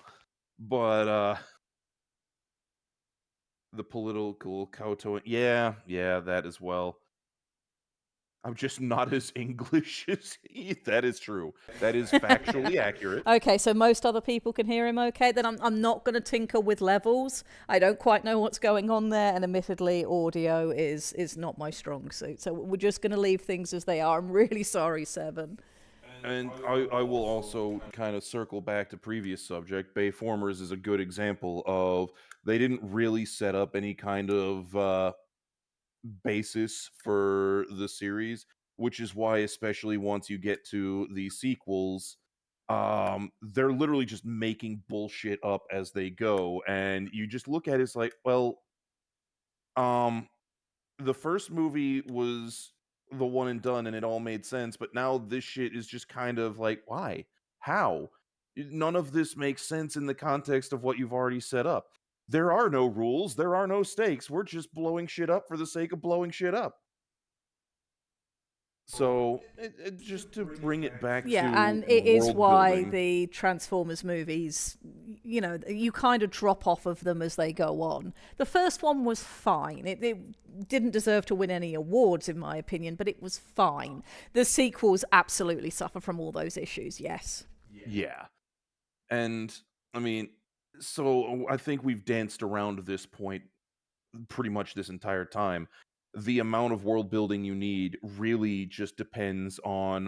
But the political kowtowing, yeah, that as well. I'm just not as English as he. That is true. That is factually accurate. Okay, so most other people can hear him okay. Then I'm not going to tinker with levels. I don't quite know what's going on there, and admittedly, audio is not my strong suit. So we're just going to leave things as they are. I'm really sorry, Seven. And I will also kind of circle back to previous subject. Bayformers is a good example of they didn't really set up any kind of basis for the series, which is why, especially once you get to the sequels, they're literally just making bullshit up as they go, and you just look at it, it's like, well, um, the first movie was the one and done, and it all made sense, but now this shit is just kind of like, why? How? None of this makes sense in the context of what you've already set up. There are no rules, there are no stakes. We're just blowing shit up for the sake of blowing shit up. So, just to bring it back Yeah, to and it is world why building, the Transformers movies, you know, you kind of drop off of them as they go on. The first one was fine. It didn't deserve to win any awards, in my opinion, but it was fine. The sequels absolutely suffer from all those issues, yes. yeah. And I mean, so I think we've danced around this point pretty much this entire time. The amount of world building you need really just depends on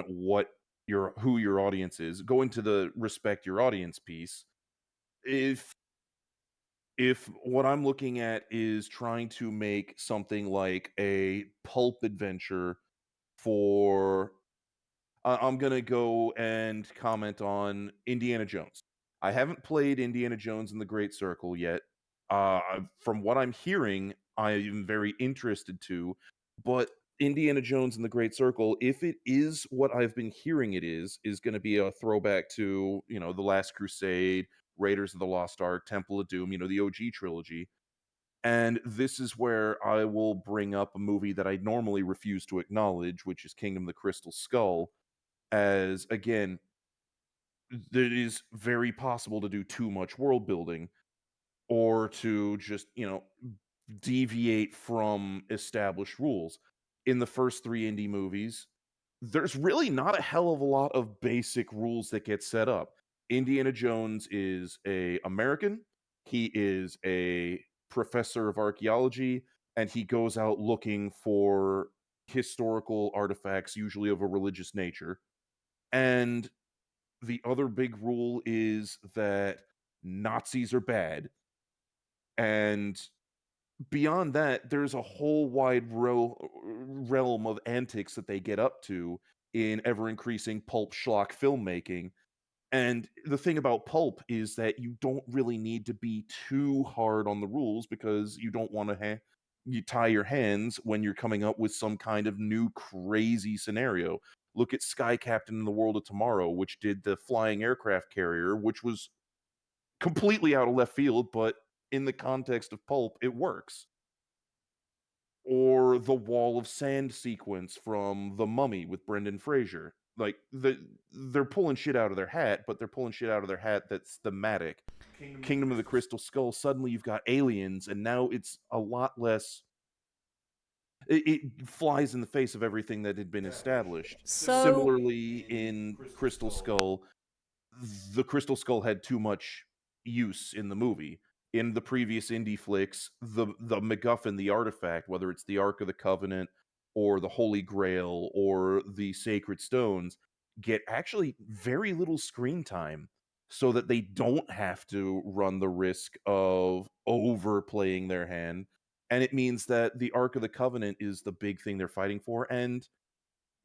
who your audience is. Going to the respect your audience piece, if what I'm looking at is trying to make something like a pulp adventure for I'm gonna go and comment on Indiana Jones. I haven't played Indiana Jones and the Great Circle yet. From what I'm hearing, I am very interested to. But Indiana Jones and the Great Circle, if it is what I've been hearing it is going to be a throwback to the Last Crusade, Raiders of the Lost Ark, Temple of Doom, the OG trilogy. And this is where I will bring up a movie that I normally refuse to acknowledge, which is Kingdom of the Crystal Skull, as again, it is very possible to do too much world building or to just, deviate from established rules. In the first three indie movies, there's really not a hell of a lot of basic rules that get set up. Indiana Jones is a American. He is a professor of archaeology, and he goes out looking for historical artifacts, usually of a religious nature. And the other big rule is that Nazis are bad. And beyond that, there's a whole wide realm of antics that they get up to in ever increasing pulp schlock filmmaking. And the thing about pulp is that you don't really need to be too hard on the rules because you don't want to you tie your hands when you're coming up with some kind of new crazy scenario. Look at Sky Captain in the World of Tomorrow, which did the flying aircraft carrier, which was completely out of left field, but in the context of pulp, it works. Or the wall of sand sequence from The Mummy with Brendan Fraser. Like they're pulling shit out of their hat, but they're pulling shit out of their hat that's thematic. Kingdom of the Crystal Skull, suddenly you've got aliens, and now it's a lot less. It flies in the face of everything that had been established. So, Similarly, in Crystal Skull, the Crystal Skull had too much use in the movie. In the previous indie flicks, the MacGuffin, the artifact, whether it's the Ark of the Covenant or the Holy Grail or the Sacred Stones, get actually very little screen time so that they don't have to run the risk of overplaying their hand. And it means that the Ark of the Covenant is the big thing they're fighting for, and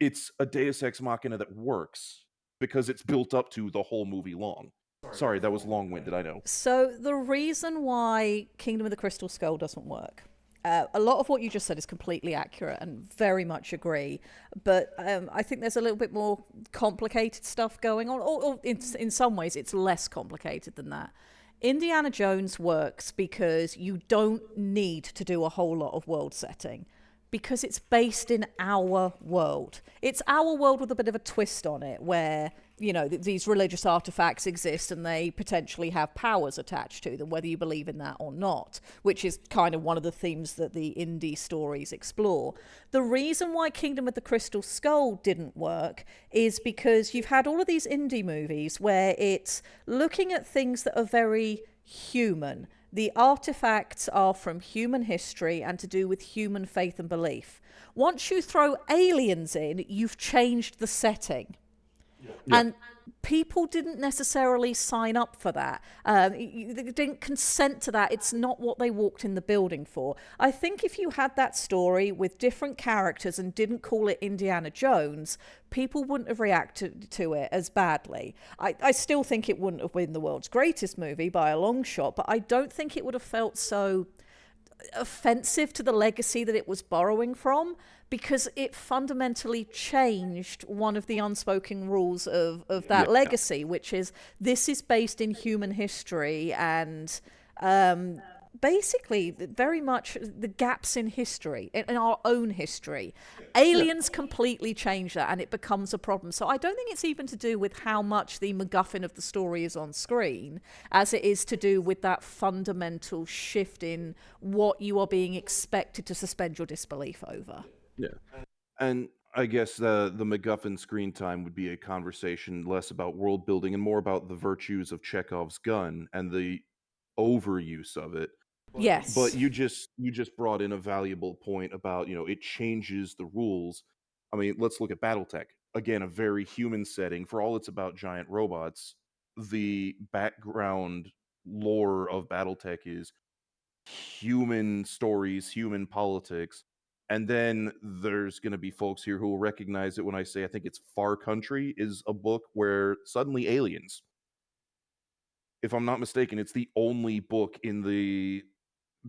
it's a Deus Ex Machina that works because it's built up to the whole movie long. Sorry, that was long-winded, I know. so the reason why Kingdom of the Crystal Skull doesn't work. A lot of what you just said is completely accurate and very much agree. But I think there's a little bit more complicated stuff going on. Or in some ways, it's less complicated than that. Indiana Jones works because you don't need to do a whole lot of world setting. because it's based in our world. It's our world with a bit of a twist on it, where, you know, these religious artifacts exist and they potentially have powers attached to them, whether you believe in that or not, which is kind of one of the themes that the indie stories explore. The reason why Kingdom of the Crystal Skull didn't work is because you've had all of these indie movies where it's looking at things that are very human. The artifacts are from human history and to do with human faith and belief. Once you throw aliens in, you've changed the setting. Yeah. And people didn't necessarily sign up for that. They didn't consent to that. It's not what they walked in the building for. I think if you had that story with different characters and didn't call it Indiana Jones, people wouldn't have reacted to it as badly. I still think it wouldn't have been the world's greatest movie by a long shot, but I don't think it would have felt so offensive to the legacy that it was borrowing from, because it fundamentally changed one of the unspoken rules of that legacy, which is this is based in human history and basically very much the gaps in history, in our own history. Aliens completely change that and it becomes a problem. So I don't think it's even to do with how much the MacGuffin of the story is on screen as it is to do with that fundamental shift in what you are being expected to suspend your disbelief over. Yeah. And I guess the MacGuffin screen time would be a conversation less about world building and more about the virtues of Chekhov's gun and the overuse of it. Yes. But you just brought in a valuable point about, it changes the rules. I mean, let's look at BattleTech. Again, a very human setting. For all it's about giant robots, the background lore of BattleTech is human stories, human politics. And then there's going to be folks here who will recognize it when I say I think it's Far Country is a book where suddenly aliens. If I'm not mistaken, it's the only book in the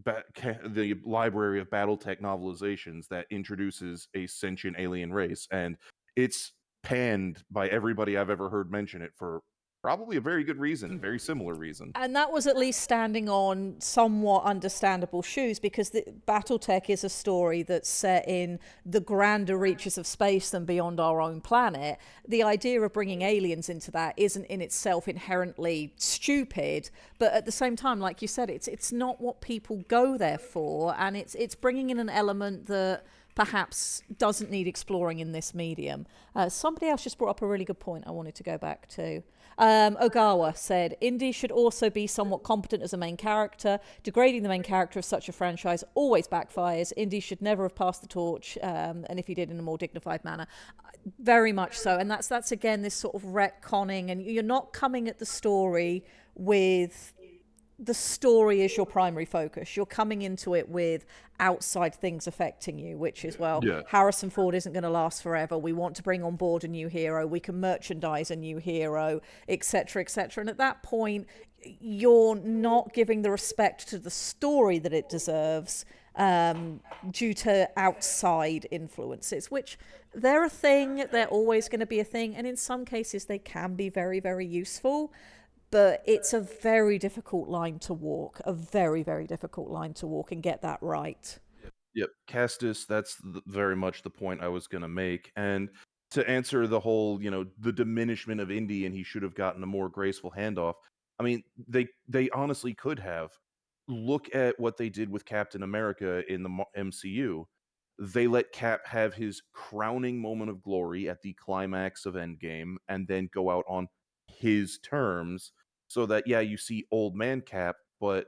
the library of BattleTech novelizations that introduces a sentient alien race, and it's panned by everybody I've ever heard mention it for probably a very good reason, very similar reason. And that was at least standing on somewhat understandable shoes, because the BattleTech is a story that's set in the grander reaches of space than beyond our own planet. The idea of bringing aliens into that isn't in itself inherently stupid, but at the same time, like you said, it's not what people go there for, and it's bringing in an element that perhaps doesn't need exploring in this medium. Somebody else just brought up a really good point I wanted to go back to. Ogawa said, Indy should also be somewhat competent as a main character. Degrading the main character of such a franchise always backfires. Indy should never have passed the torch, and if he did, in a more dignified manner. Very much so. And that's again, this sort of retconning, and you're not coming at the story with the story is your primary focus. You're coming into it with outside things affecting you, which is, well, Harrison Ford isn't going to last forever. We want to bring on board a new hero. We can merchandise a new hero, etc., etc. And at that point, you're not giving the respect to the story that it deserves due to outside influences, which they're a thing. They're always going to be a thing. And in some cases, they can be very, very useful. But it's a very difficult line to walk, a very, very difficult line to walk and get that right. Yep, Castus, that's very much the point I was going to make. And to answer the whole, the diminishment of Indy and he should have gotten a more graceful handoff, I mean, they honestly could have. Look at what they did with Captain America in the MCU. They let Cap have his crowning moment of glory at the climax of Endgame and then go out on his terms, so that you see old man Cap, but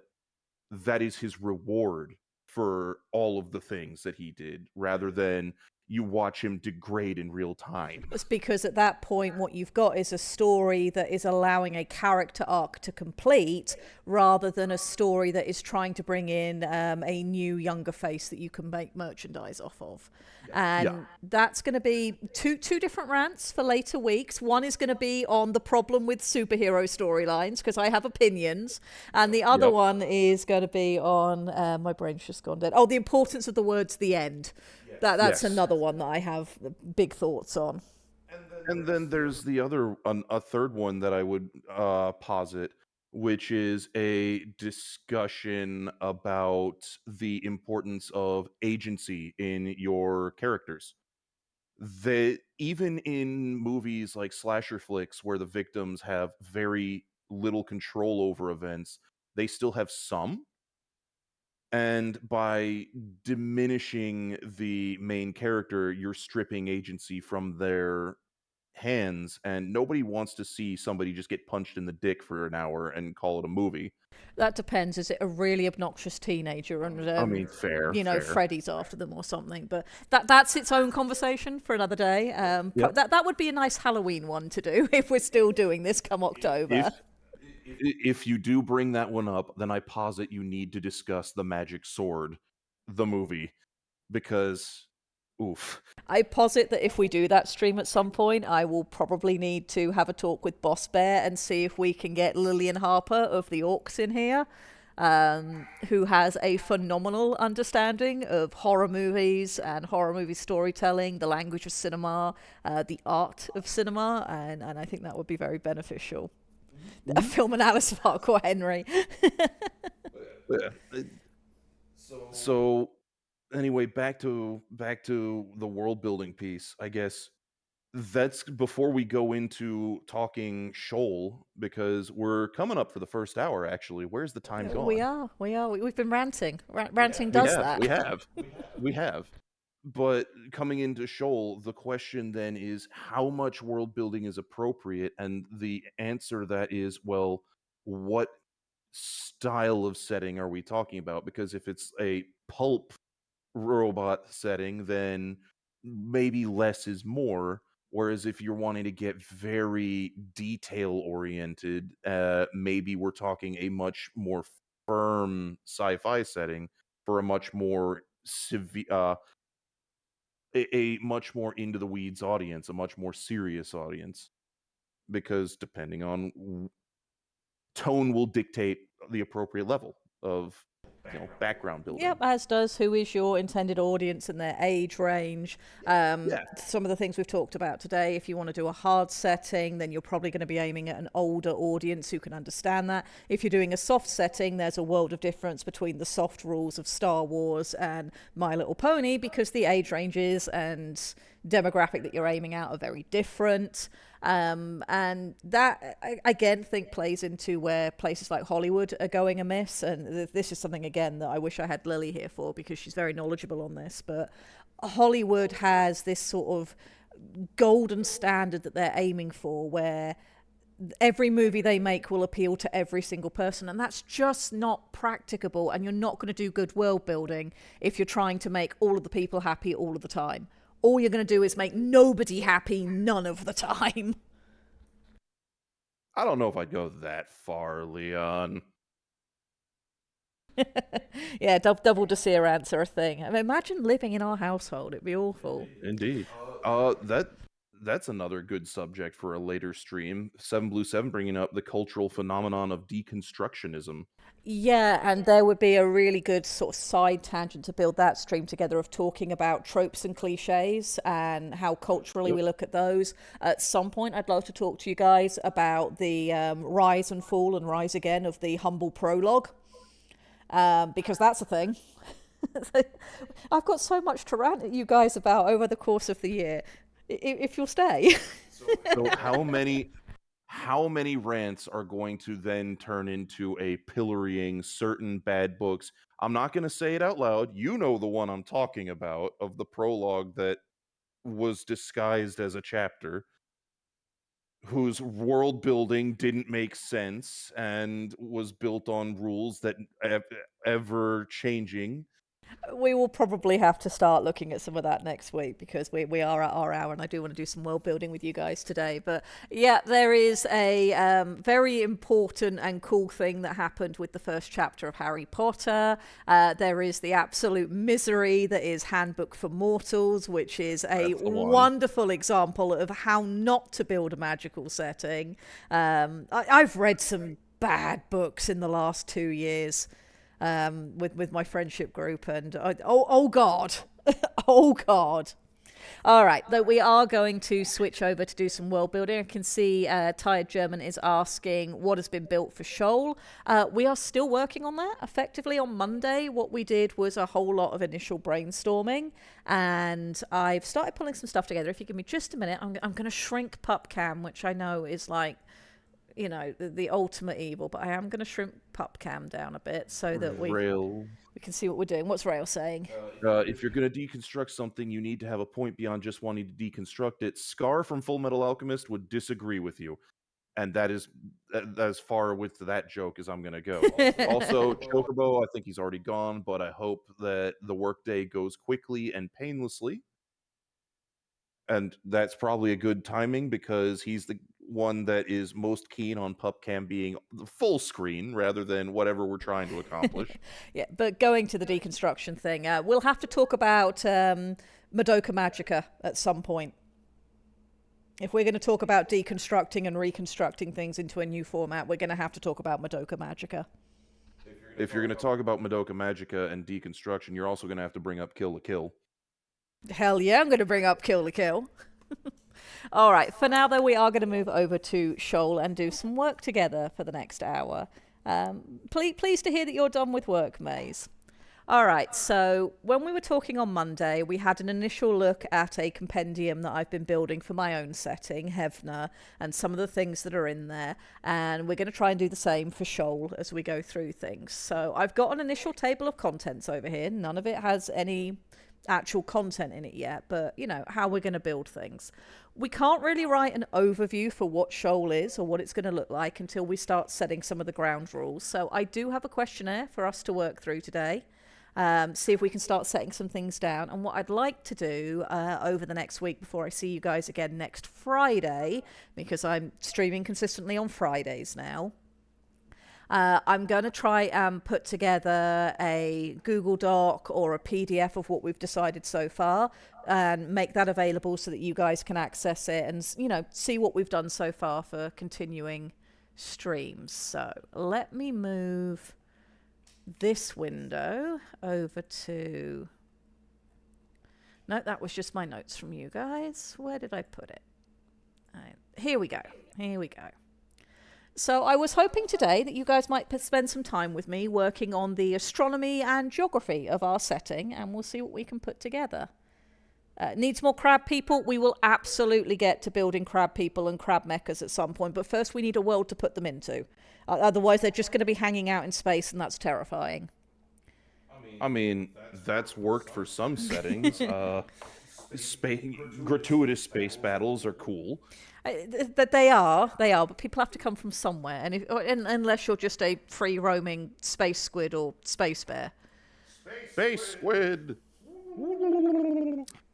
that is his reward for all of the things that he did, rather than you watch him degrade in real time. It's because at that point, what you've got is a story that is allowing a character arc to complete, rather than a story that is trying to bring in a new, younger face that you can make merchandise off of. And that's going to be two different rants for later weeks. One is going to be on the problem with superhero storylines, because I have opinions. And the other one is going to be on, my brain's just gone dead. Oh, the importance of the words "the end." That's another one that I have big thoughts on. And then there's the other, a third one that I would posit, which is a discussion about the importance of agency in your characters. That even in movies like slasher flicks where the victims have very little control over events, they still have some. And by diminishing the main character, you're stripping agency from their hands, and nobody wants to see somebody just get punched in the dick for an hour and call it a movie. That depends. Is it a really obnoxious teenager and I mean, fair, fair. Freddy's after them or something? But that's its own conversation for another day. Yep. That would be a nice Halloween one to do if we're still doing this come October. If you do bring that one up, then I posit you need to discuss The Magic Sword, the movie, because oof. I posit that if we do that stream at some point, I will probably need to have a talk with Boss Bear and see if we can get Lillian Harper of the Orcs in here, who has a phenomenal understanding of horror movies and horror movie storytelling, the language of cinema, the art of cinema, and I think that would be very beneficial. A film analysis of Hardcore Henry. Yeah. So anyway, back to the world building piece. I guess that's before we go into talking Shoal, because we're coming up for the first hour. Actually, where's the time We gone? are. We've been ranting. Ranting We does have, that. we have, we have. But coming into Shoal, the question then is how much world building is appropriate, and the answer to that is, well, what style of setting are we talking about? Because if it's a pulp robot setting, then maybe less is more. Whereas if you're wanting to get very detail oriented, maybe we're talking a much more firm sci-fi setting for a much more severe, a much more into the weeds audience, a much more serious audience. Because depending on tone will dictate the appropriate level of background building. Yep, as does who is your intended audience and their age range. Yeah. Some of the things we've talked about today, if you want to do a hard setting, then you're probably going to be aiming at an older audience who can understand that. If you're doing a soft setting, there's a world of difference between the soft rules of Star Wars and My Little Pony, because the age ranges and demographic that you're aiming at are very different. And that, I again, think plays into where places like Hollywood are going amiss. And this is something, again, that I wish I had Lily here for, because she's very knowledgeable on this. But Hollywood has this sort of golden standard that they're aiming for, where every movie they make will appeal to every single person, and that's just not practicable. And you're not going to do good world building if you're trying to make all of the people happy all of the time. All you're going to do is make nobody happy none of the time. I don't know if I'd go that far, Leon. Yeah, double Desir rants are a thing. I mean, imagine living in our household. It'd be awful. Indeed. That's another good subject for a later stream. Seven Blue Seven bringing up the cultural phenomenon of deconstructionism. Yeah, and there would be a really good sort of side tangent to build that stream together of talking about tropes and cliches and how culturally we look at those. At some point, I'd love to talk to you guys about the rise and fall and rise again of the humble prologue, because that's a thing. I've got so much to rant at you guys about over the course of the year. If you'll stay. So how many rants are going to then turn into a pillorying certain bad books? I'm not going to say it out loud. You know the one I'm talking about, of the prologue that was disguised as a chapter, whose world building didn't make sense and was built on rules that ever changing. We will probably have to start looking at some of that next week, because we are at our hour and I do want to do some world building with you guys today. But yeah, there is a very important and cool thing that happened with the first chapter of Harry Potter. There is the absolute misery that is Handbook for Mortals, which is a wonderful example of how not to build a magical setting. I've read some bad books in the last 2 years. With my friendship group, and oh god, oh god. All right, though we are going to switch over to do some world building. I can see Tired German is asking what has been built for Shoal. We are still working on that. Effectively on Monday, what we did was a whole lot of initial brainstorming, and I've started pulling some stuff together. If you give me just a minute, I'm going to shrink PupCam, which I know is like, you know, the ultimate evil, but I am going to shrink PupCam down a bit so that we can see what we're doing. What's Rail saying? If you're going to deconstruct something, you need to have a point beyond just wanting to deconstruct it. Scar from Full Metal Alchemist would disagree with you, and that is as far with that joke as I'm going to go. Also, Chocobo, I think he's already gone, but I hope that the workday goes quickly and painlessly. And that's probably a good timing because he's the one that is most keen on PupCam being the full screen rather than whatever we're trying to accomplish. Yeah, but going to the deconstruction thing, we'll have to talk about Madoka Magica at some point. If we're going to talk about deconstructing and reconstructing things into a new format, we're going to have to talk about Madoka Magica. If you're going to talk about Madoka Magica and deconstruction, you're also going to have to bring up Kill la Kill. Hell yeah, I'm going to bring up Kill la Kill. All right, for now, though, we are going to move over to Shoal and do some work together for the next hour. Pleased to hear that you're done with work, Maze. All right, so when we were talking on Monday, we had an initial look at a compendium that I've been building for my own setting, Hevna, and some of the things that are in there. And we're going to try and do the same for Shoal as we go through things. So I've got an initial table of contents over here. None of it has any actual content in it yet, but you know how we're going to build things. We can't really write an overview for what Shoal is or what it's going to look like until we start setting some of the ground rules. So I do have a questionnaire for us to work through today. See if we can start setting some things down. And what I'd like to do over the next week before I see you guys again next Friday, because I'm streaming consistently on Fridays now, I'm going to try and put together a Google Doc or a PDF of what we've decided so far and make that available so that you guys can access it and, you know, see what we've done so far for continuing streams. So let me move this window over to... No, that was just my notes from you guys. Where did I put it? Here we go. Here we go. So I was hoping today that you guys might spend some time with me working on the astronomy and geography of our setting, and we'll see what we can put together. Needs more crab people? We will absolutely get to building crab people and crab mechas at some point, but first we need a world to put them into. Otherwise they're just going to be hanging out in space, and that's terrifying. I mean, that's worked for some settings. Gratuitous space battles are cool. That they are, but people have to come from somewhere, and unless you're just a free roaming space squid or space bear. Space squid!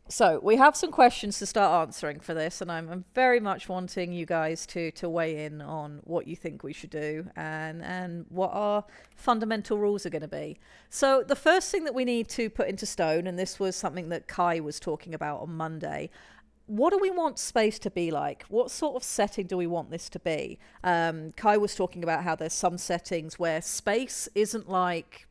So we have some questions to start answering for this, and I'm very much wanting you guys to weigh in on what you think we should do and what our fundamental rules are going to be. So the first thing that we need to put into stone, and this was something that Kai was talking about on Monday, what do we want space to be like? What sort of setting do we want this to be? Kai was talking about how there's some settings where space isn't like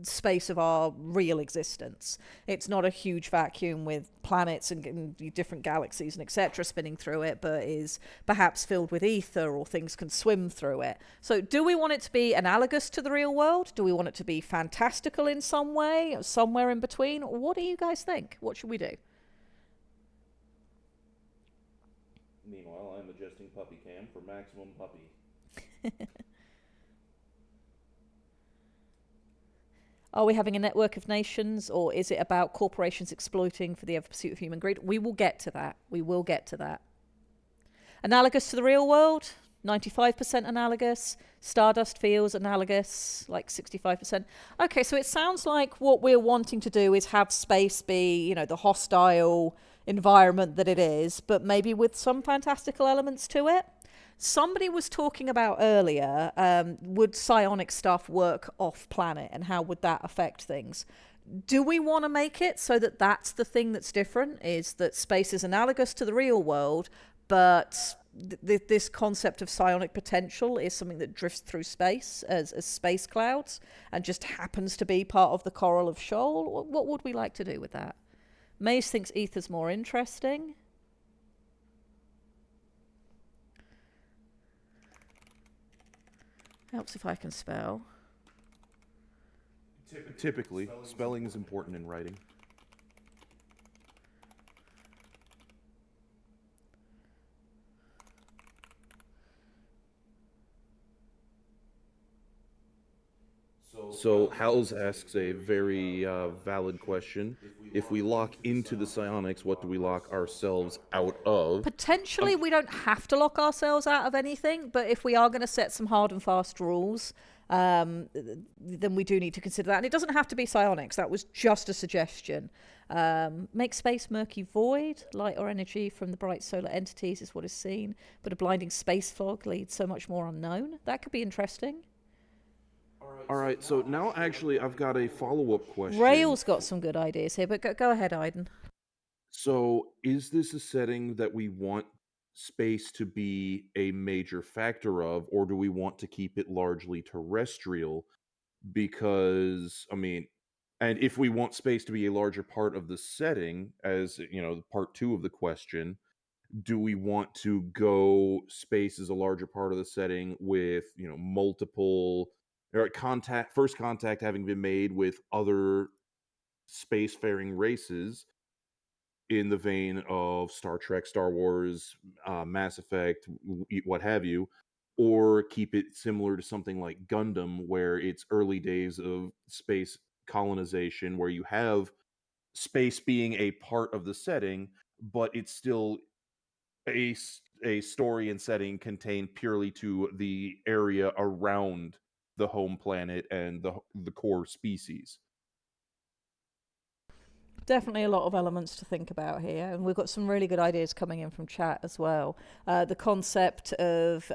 space of our real existence. It's not a huge vacuum with planets and different galaxies and etc. spinning through it, but is perhaps filled with ether or things can swim through it. So do we want it to be analogous to the real world? Do we want it to be fantastical in some way, somewhere in between? What do you guys think? What should we do? Meanwhile, I'm adjusting puppy cam for maximum puppy. Are we having a network of nations, or is it about corporations exploiting for the ever pursuit of human greed? We will get to that. We will get to that. Analogous to the real world, 95% analogous. Stardust feels analogous, like 65%. Okay, so it sounds like what we're wanting to do is have space be, you know, the hostile environment that it is, but maybe with some fantastical elements to it. Somebody was talking about earlier, would psionic stuff work off planet and how would that affect things? Do we want to make it so that that's the thing that's different, is that space is analogous to the real world, but this concept of psionic potential is something that drifts through space as space clouds and just happens to be part of the coral of Shoal? What would we like to do with that? Maze thinks ether's more interesting. Helps if I can spell. Typically, spelling is important in writing. So Howells asks a very valid question. If we lock into the psionics, what do we lock ourselves out of? Potentially, we don't have to lock ourselves out of anything, but if we are going to set some hard and fast rules, then we do need to consider that. And it doesn't have to be psionics. That was just a suggestion. Make space murky void. Light or energy from the bright solar entities is what is seen, but a blinding space fog leads so much more unknown. That could be interesting. All right, so now actually I've got a follow-up question. Rail's got some good ideas here, but go ahead, Aiden. So, is this a setting that we want space to be a major factor of, or do we want to keep it largely terrestrial? Because, I mean, and if we want space to be a larger part of the setting, as you know, part two of the question, do we want to go space as a larger part of the setting with, you know, multiple or first contact having been made with other spacefaring races in the vein of Star Trek, Star Wars, Mass Effect, what have you, or keep it similar to something like Gundam, where it's early days of space colonization, where you have space being a part of the setting, but it's still a story and setting contained purely to the area around the home planet and the core species. Definitely a lot of elements to think about here, and we've got some really good ideas coming in from chat as well. The concept of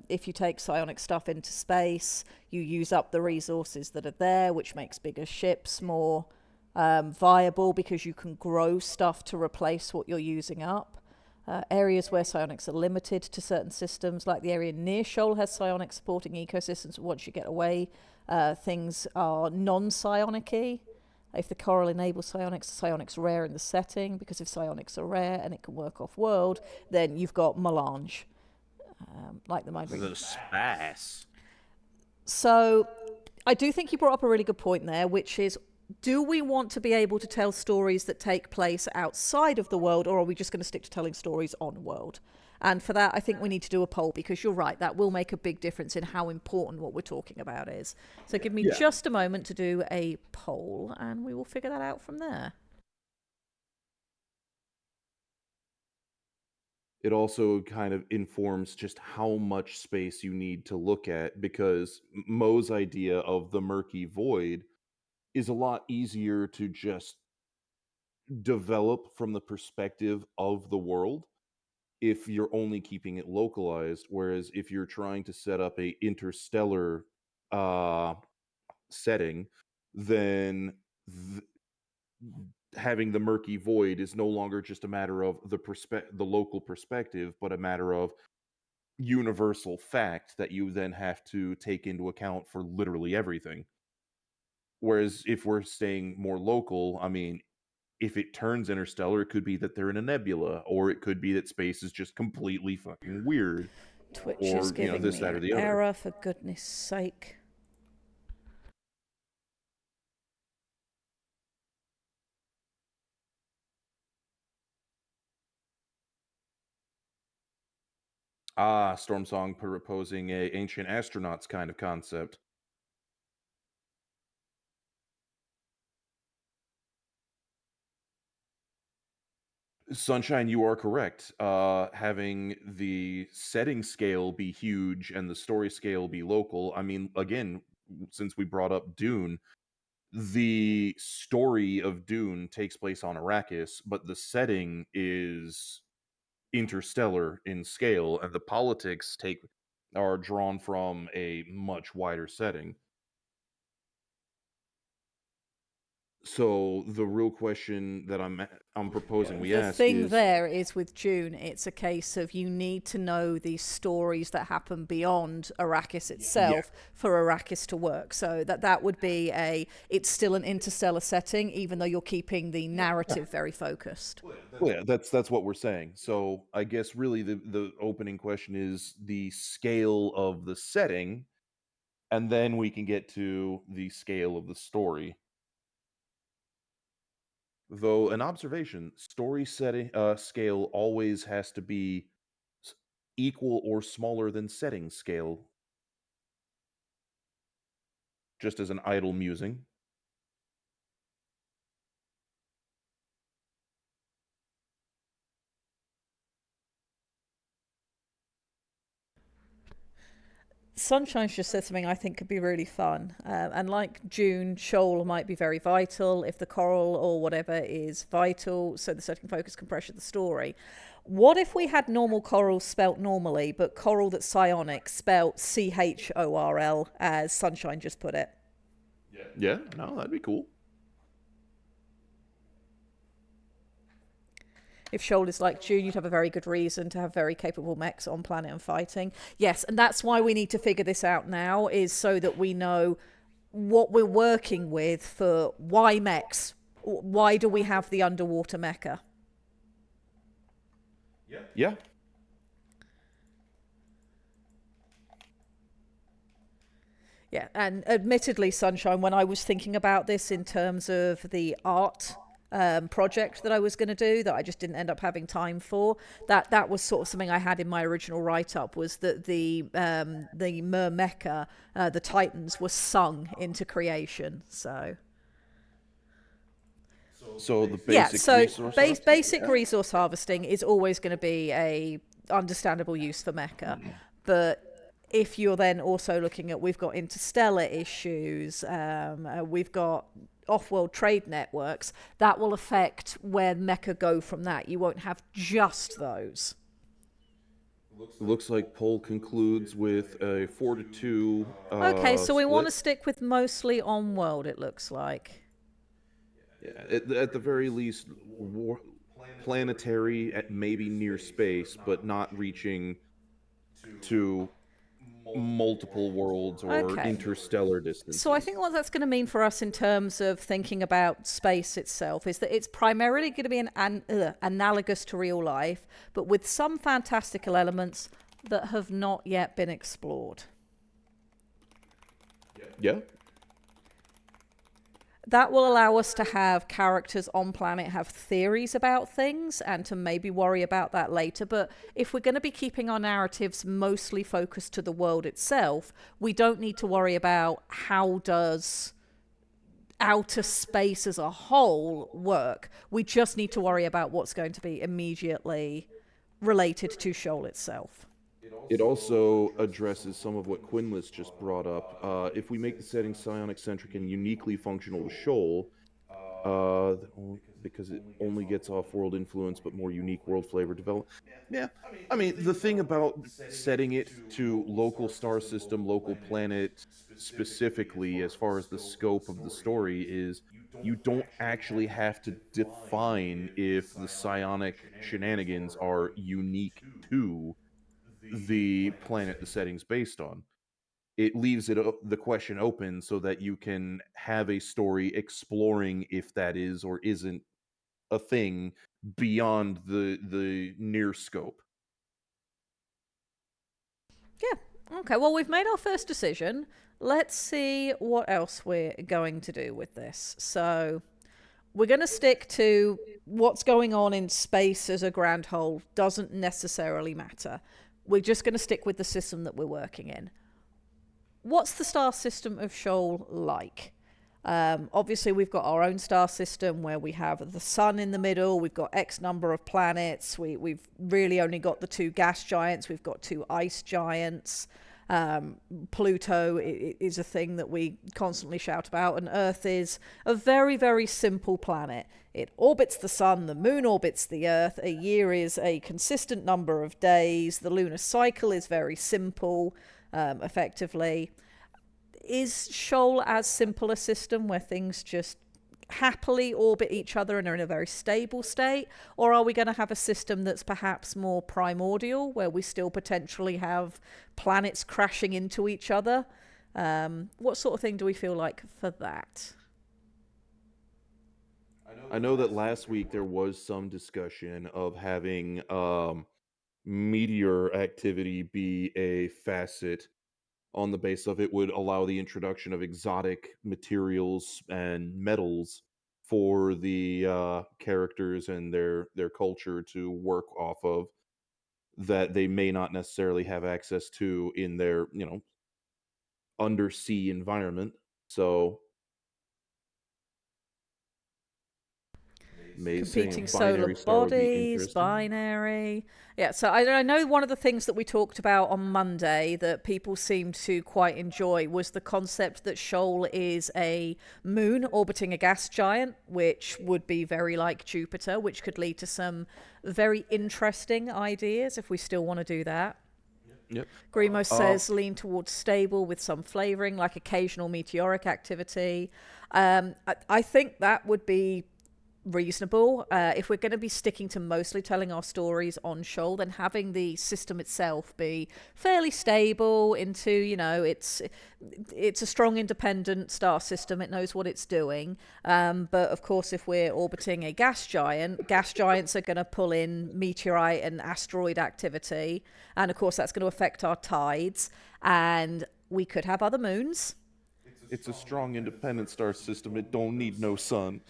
if you take psionic stuff into space, you use up the resources that are there, which makes bigger ships more viable because you can grow stuff to replace what you're using up. Areas where psionics are limited to certain systems, like the area near Shoal has psionic supporting ecosystems. Once you get away, things are non-psionic-y. If the coral enables psionics rare in the setting, because if psionics are rare and it can work off world, then you've got melange, like the mind reading. The space. So I do think you brought up a really good point there, which is, do we want to be able to tell stories that take place outside of the world, or are we just going to stick to telling stories on world? And for that, I think we need to do a poll, because you're right, that will make a big difference in how important what we're talking about is. So give me just a moment to do a poll, and we will figure that out from there. It also kind of informs just how much space you need to look at, because Mo's idea of the murky void is a lot easier to just develop from the perspective of the world if you're only keeping it localized, whereas if you're trying to set up a interstellar uh setting, then having the murky void is no longer just a matter of the local perspective, but a matter of universal fact that you then have to take into account for literally everything. Whereas if we're staying more local, I mean, if it turns interstellar, it could be that they're in a nebula, or it could be that space is just completely fucking weird, Twitch or is giving this, me that, or an the other. error, for goodness sake. Storm Song proposing a ancient astronauts kind of concept. Sunshine, you are correct. Having the setting scale be huge and the story scale be local. I mean, again, since we brought up Dune, the story of Dune takes place on Arrakis, but the setting is interstellar in scale, and the politics are drawn from a much wider setting. So the real question that I'm proposing we The ask thing is, there is with June, it's a case of you need to know these stories that happen beyond Arrakis yeah, itself for Arrakis to work. So that would be it's still an interstellar setting, even though you're keeping the narrative very focused. well, yeah, that's what we're saying. So I guess really the opening question is the scale of the setting, and then we can get to the scale of the story. Though an observation, story setting scale always has to be s- equal or smaller than setting scale, just as an idle musing. Sunshine's just said something I think could be really fun. And like June, shoal might be very vital if the coral or whatever is vital, so the setting focus can pressure the story. What if we had normal coral spelt normally, but coral that's psionic spelt CHORL, as Sunshine just put it? Yeah, no, that'd be cool. If Shoal is like June, you'd have a very good reason to have very capable mechs on planet and fighting. Yes, and that's why we need to figure this out now, is so that we know what we're working with for why mechs. Why do we have the underwater mecha? Yeah. Yeah, and admittedly, Sunshine, when I was thinking about this in terms of the art project that I was going to do that I just didn't end up having time for, that was sort of something I had in my original write up, was that the Mer Mecha, the Titans, were sung into creation. So the Yeah, basic so resource harvesting? basic resource harvesting is always going to be a understandable use for mecha, but if you're then also looking at, we've got interstellar issues, we've got off-world trade networks, that will affect where mecha go from that. You won't have just those. Looks like poll concludes with a 4-2 Okay, so we want split. to stick with mostly on world, it looks like. Yeah, at the very least, planetary, at maybe near space, but not reaching to multiple worlds or Okay. interstellar So I distances. think what that's going to mean for us in terms of thinking about space itself is that it's primarily going to be analogous to real life, but with some fantastical elements that have not yet been explored. Yeah. That will allow us to have characters on planet have theories about things and to maybe worry about that later. But if we're going to be keeping our narratives mostly focused to the world itself, we don't need to worry about how does outer space as a whole work. We just need to worry about what's going to be immediately related to Shoal itself. It also addresses some of what Quinless just brought up. If we make the setting psionic centric and uniquely functional to Shoal, because it only gets off-world influence but more unique world flavor develop. Yeah, I mean the thing about setting it to local star system, local planet specifically, as far as the scope of the story, is you don't actually have to define if the psionic shenanigans are unique to the planet the setting's based on. It leaves the question open so that you can have a story exploring if that is or isn't a thing beyond the near scope. Yeah. Okay, well, we've made our first decision. Let's see what else we're going to do with this. So, we're going to stick to what's going on in space as a grand whole, doesn't necessarily matter. We're just going to stick with the system that we're working in. What's the star system of Shoal like? Obviously, we've got our own star system where we have the sun in the middle. We've got X number of planets. We've really only got the two gas giants. We've got two ice giants. Pluto is a thing that we constantly shout about, and Earth is a very, very simple planet. It orbits the sun, the moon orbits the Earth. A year is a consistent number of days. The lunar cycle is very simple, effectively. Is Shoal as simple a system where things just happily orbit each other and are in a very stable state? Or are we going to have a system that's perhaps more primordial, where we still potentially have planets crashing into each other? What sort of thing do we feel like for that? I know that last week there was some discussion of having meteor activity be a facet on the base of it would allow the introduction of exotic materials and metals for the characters and their culture to work off of that they may not necessarily have access to in their undersea environment. So may say Competing solar binary star would be bodies, interesting. binary. Yeah, so I know one of the things that we talked about on Monday that people seemed to quite enjoy was the concept that Shoal is a moon orbiting a gas giant, which would be very like Jupiter, which could lead to some very interesting ideas if we still want to do that. Yep. Grimo Um, says lean towards stable with some flavouring, like occasional meteoric activity. I think that would be reasonable. If we're going to be sticking to mostly telling our stories on Shoal, then having the system itself be fairly stable into, it's a strong independent star system. It knows what it's doing. But of course, if we're orbiting a gas giants are going to pull in meteorite and asteroid activity. And of course, that's going to affect our tides. And we could have other moons. it's a strong independent star system. It don't need no sun.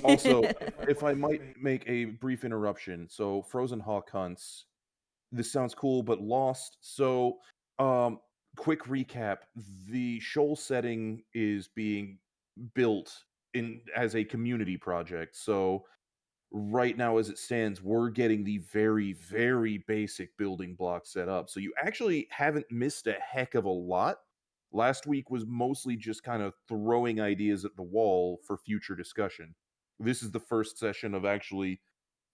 Also, if I might make a brief interruption, so Frozen Hawk hunts. This sounds cool, but lost. So, um, quick recap: the shoal setting is being built in as a community project. So, right now, as it stands, we're getting the very, very basic building blocks set up. So, you actually haven't missed a heck of a lot. Last week was mostly just kind of throwing ideas at the wall for future discussion. This is the first session of actually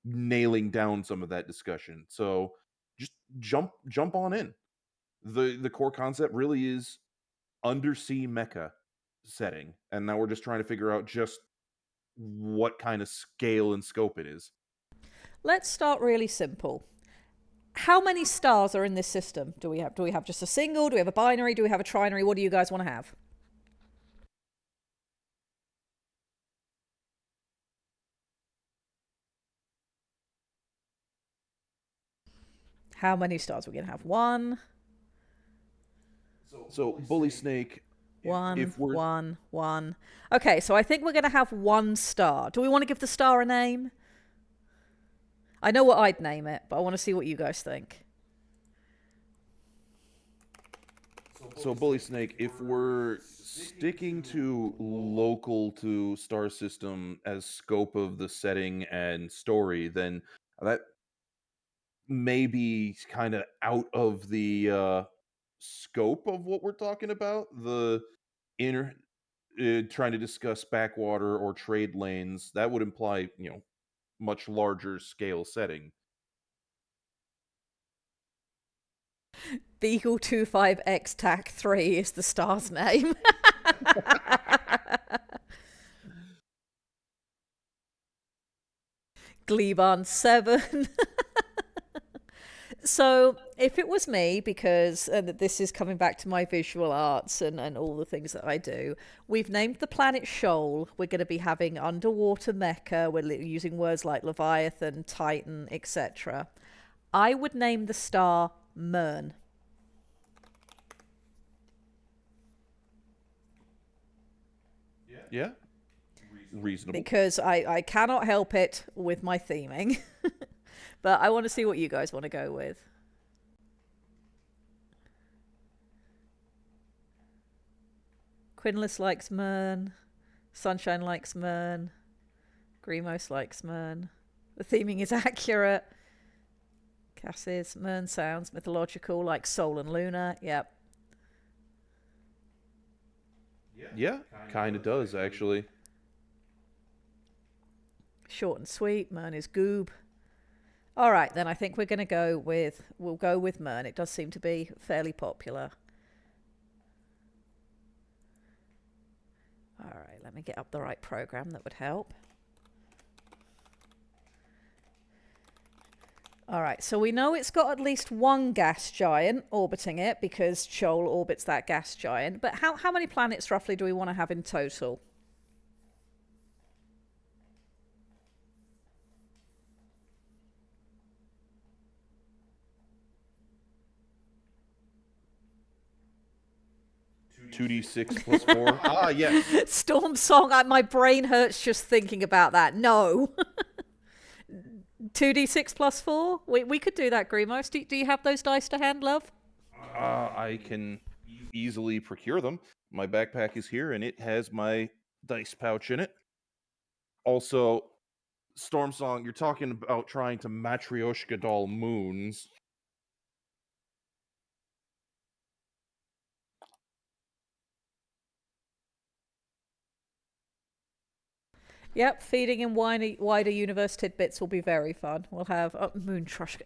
nailing down some of that discussion. So just jump on in. The core concept really is undersea mecha setting, and now we're just trying to figure out just what kind of scale and scope it is. Let's start really simple. How many stars are in this system? Do we have? Do we have just a single? Do we have a binary? Do we have a trinary? What do you guys want to have? How many stars are we going to have? One, So Bully Snake, one, if we're one, one. Okay, so I think we're going to have one star. Do we want to give the star a name? I know what I'd name it, but I want to see what you guys think. so Bully Snake, if we're sticking to local to star system as scope of the setting and story, then that may be kind of out of the scope of what we're talking about. The inner trying to discuss backwater or trade lanes that would imply much larger scale setting. Beagle 25X TAC 3 is the star's name. Gleeban 7. So, if it was me, because this is coming back to my visual arts and all the things that I do, we've named the planet Shoal. We're going to be having underwater mecha. We're using words like Leviathan, Titan, etc. I would name the star Mern. Yeah, reasonable. Because I cannot help it with my theming. But I want to see what you guys want to go with. Quinless likes Mern. Sunshine likes Mern. Grimos likes Mern. The theming is accurate. Cassis, Mern sounds mythological, like Sol and Luna. Yep. Yeah, kind of does actually. Short and sweet. Mern is goob. All right, then I think we'll go with Mern. It does seem to be fairly popular. All right, let me get up the right program that would help. All right, so we know it's got at least one gas giant orbiting it because Shoal orbits that gas giant. But how many planets roughly do we want to have in total? Two D6 plus 4. Ah, yes. Storm Song, my brain hurts just thinking about that. No. 2d6 plus 4? We could do that, Grimos. Do you have those dice to hand, love? I can easily procure them. My backpack is here, and it has my dice pouch in it. Also, Storm Song, you're talking about trying to Matryoshka doll moons. Yep, feeding in wider universe tidbits will be very fun. We'll have Moon Trush.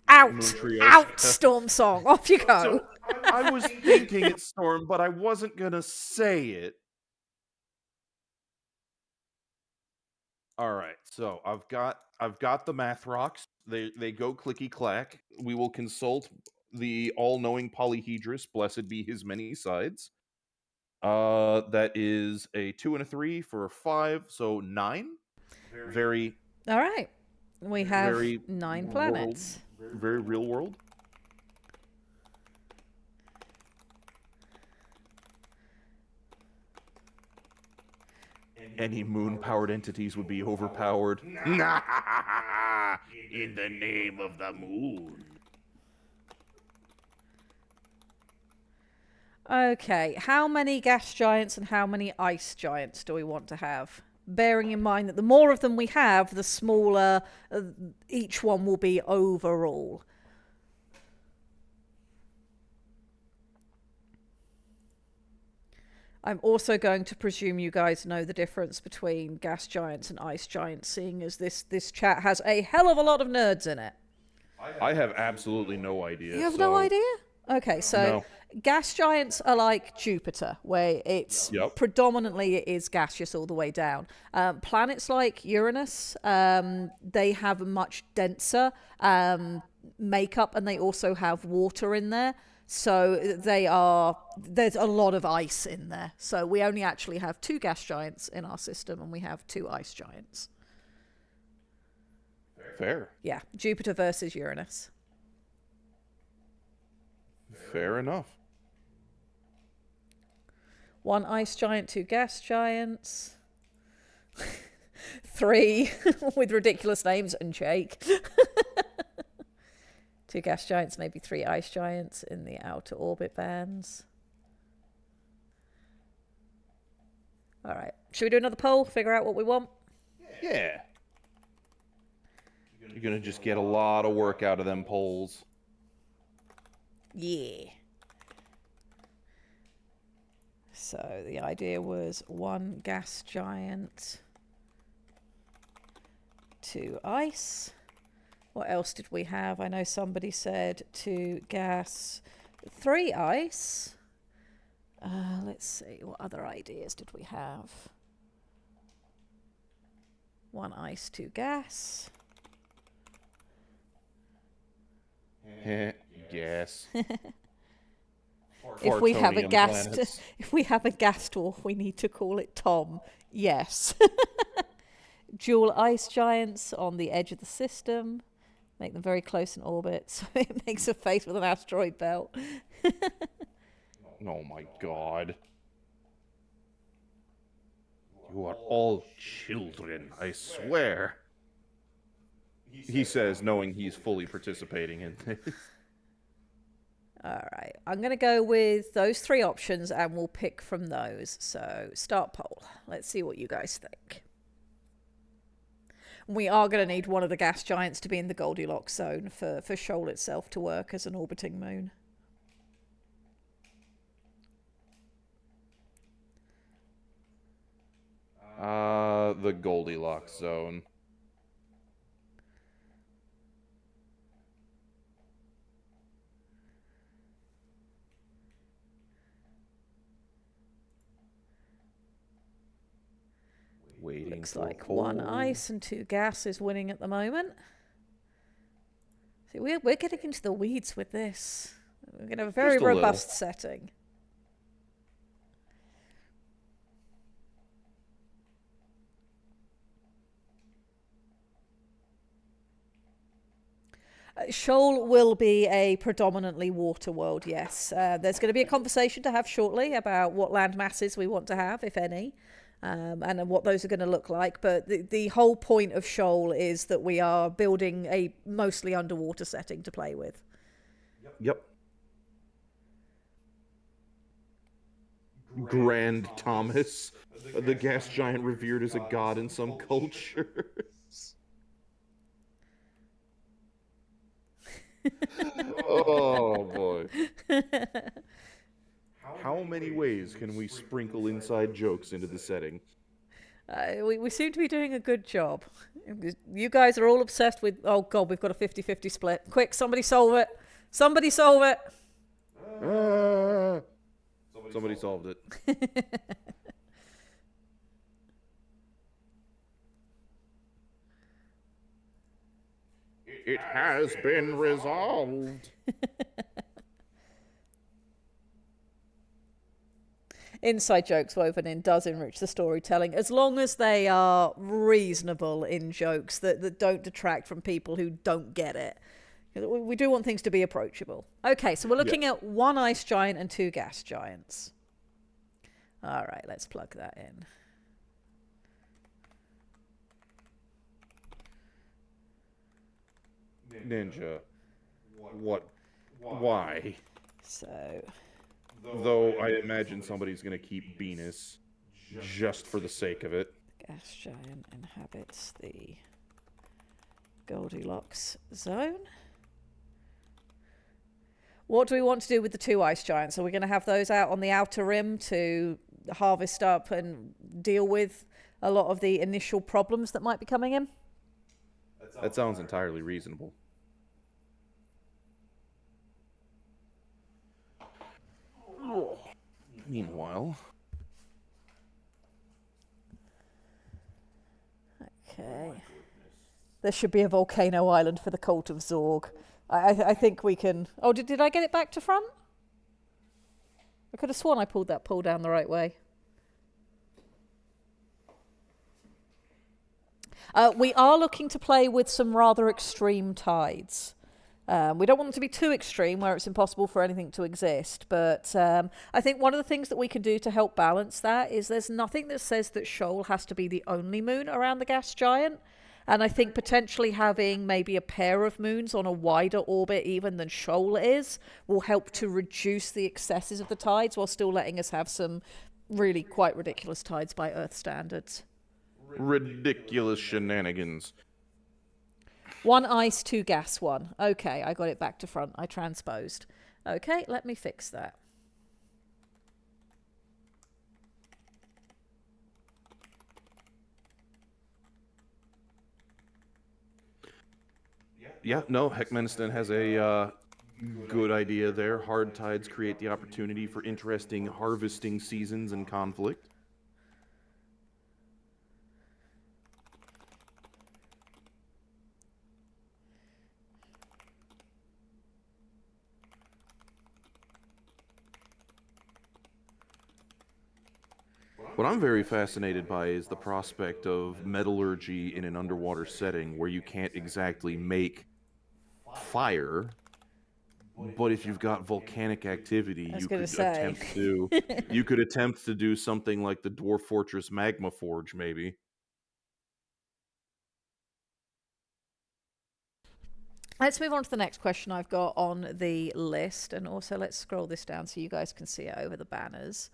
Out, Storm Song. Off you go. So, I was thinking it, Storm, but I wasn't gonna say it. All right, so I've got the math rocks. They go clicky clack. We will consult the all-knowing polyhedrous, blessed be his many sides. That is a 2 and a 3 for a 5, so 9. Very All right. We have very 9 world, planets. very real world. Any moon-powered entities would be overpowered. In the name of the moon. Okay, how many gas giants and how many ice giants do we want to have? Bearing in mind that the more of them we have, the smaller each one will be overall. I'm also going to presume you guys know the difference between gas giants and ice giants, seeing as this chat has a hell of a lot of nerds in it. I have absolutely no idea. You have no idea? Okay, so gas giants are like Jupiter, where it's predominantly it is gaseous all the way down. Planets like Uranus, they have a much denser makeup, and they also have water in there. So there's a lot of ice in there. So we only actually have 2 gas giants in our system, and we have 2 ice giants. Fair. Yeah, Jupiter versus Uranus. Fair enough. 1 ice giant, 2 gas giants. 3 with ridiculous names and Jake. 2 gas giants, maybe 3 ice giants in the outer orbit bands. All right. Should we do another poll? Figure out what we want? Yeah. You're going to just get a lot of work out of them polls. Yeah. So the idea was 1 gas giant, 2 ice. What else did we have? I know somebody said 2 gas, 3 ice. Let's see, what other ideas did we have? 1 ice, 2 gas. Yes. If we have a Fartonium gas, planets. if we have a gas dwarf, we need to call it Tom. Yes. Dual ice giants on the edge of the system. Make them very close in orbit, so it makes a face with an asteroid belt. Oh my god. You are all children, I swear. He says, knowing he's fully participating in this. All right, I'm going to go with those 3 options and we'll pick from those. So start poll. Let's see what you guys think. We are going to need one of the gas giants to be in the Goldilocks zone for Shoal itself to work as an orbiting moon. The Goldilocks zone. Looks like 1 ice and 2 gas is winning at the moment. See, we're getting into the weeds with this. We're going to have a very robust setting. Shoal will be a predominantly water world, yes. There's going to be a conversation to have shortly about what land masses we want to have, if any, and what those are going to look like. But the whole point of Shoal is that we are building a mostly underwater setting to play with. Yep. Grand Thomas, the gas giant revered as a god in some cultures. Oh boy. How many ways can we sprinkle inside jokes into the setting? We seem to be doing a good job. You guys are all obsessed with, oh god, we've got a 50-50 split. Quick, somebody solve it. Somebody solve it. Somebody solved it. It has been resolved. Inside jokes woven in does enrich the storytelling, as long as they are reasonable in jokes that don't detract from people who don't get it. We do want things to be approachable. Okay, so we're looking at 1 ice giant and 2 gas giants. All right, let's plug that in. Ninja. What? Why? So, Though I imagine somebody's going to keep Venus just for the sake of it. the gas giant inhabits the Goldilocks zone. What do we want to do with the 2 ice giants? Are we going to have those out on the outer rim to harvest up and deal with a lot of the initial problems that might be coming in? That sounds entirely reasonable. Meanwhile... Okay. There should be a volcano island for the cult of Zorg. I think we can... Oh, did I get it back to front? I could have sworn I pulled that pull down the right way. We are looking to play with some rather extreme tides. We don't want them to be too extreme where it's impossible for anything to exist, but I think one of the things that we can do to help balance that is there's nothing that says that Shoal has to be the only moon around the gas giant, and I think potentially having maybe a pair of moons on a wider orbit even than Shoal is will help to reduce the excesses of the tides while still letting us have some really quite ridiculous tides by Earth standards. Ridiculous shenanigans. 1 ice, 2 gas, 1. Okay, I got it back to front. I transposed. Okay, let me fix that. Yeah, no, Heckmanston has a good idea there. Hard tides create the opportunity for interesting harvesting seasons and conflict. What I'm very fascinated by is the prospect of metallurgy in an underwater setting where you can't exactly make fire, but if you've got volcanic activity, you could attempt to do something like the Dwarf Fortress Magma Forge, maybe. Let's move on to the next question I've got on the list, and also let's scroll this down so you guys can see it over the banners.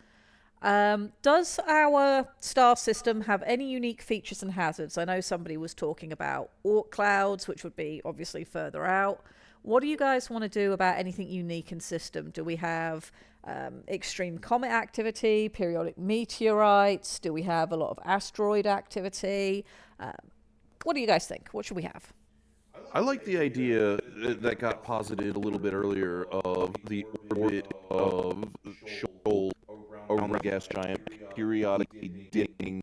Does our star system have any unique features and hazards? I know somebody was talking about Oort clouds, which would be obviously further out. What do you guys want to do about anything unique in system? Do we have extreme comet activity, periodic meteorites? Do we have a lot of asteroid activity? What do you guys think? What should we have? I like the idea that got posited a little bit earlier of the orbit of Shoal around the gas giant periodically dipping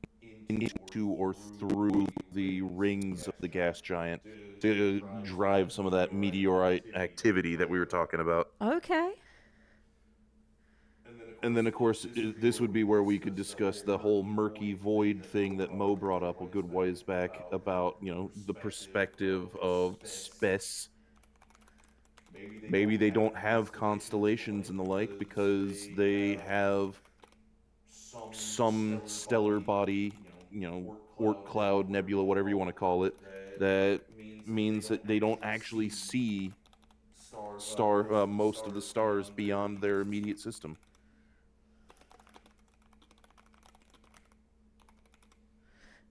into or through the rings of the gas giant to drive some of that meteorite activity that we were talking about. Okay. And then, of course, this would be where we could discuss the whole murky void thing that Mo brought up a good ways back about, the perspective of space. Maybe they don't have constellations and the like because they have some stellar body, Oort cloud, nebula, whatever you want to call it, that means that they don't actually see most of the stars beyond their immediate system.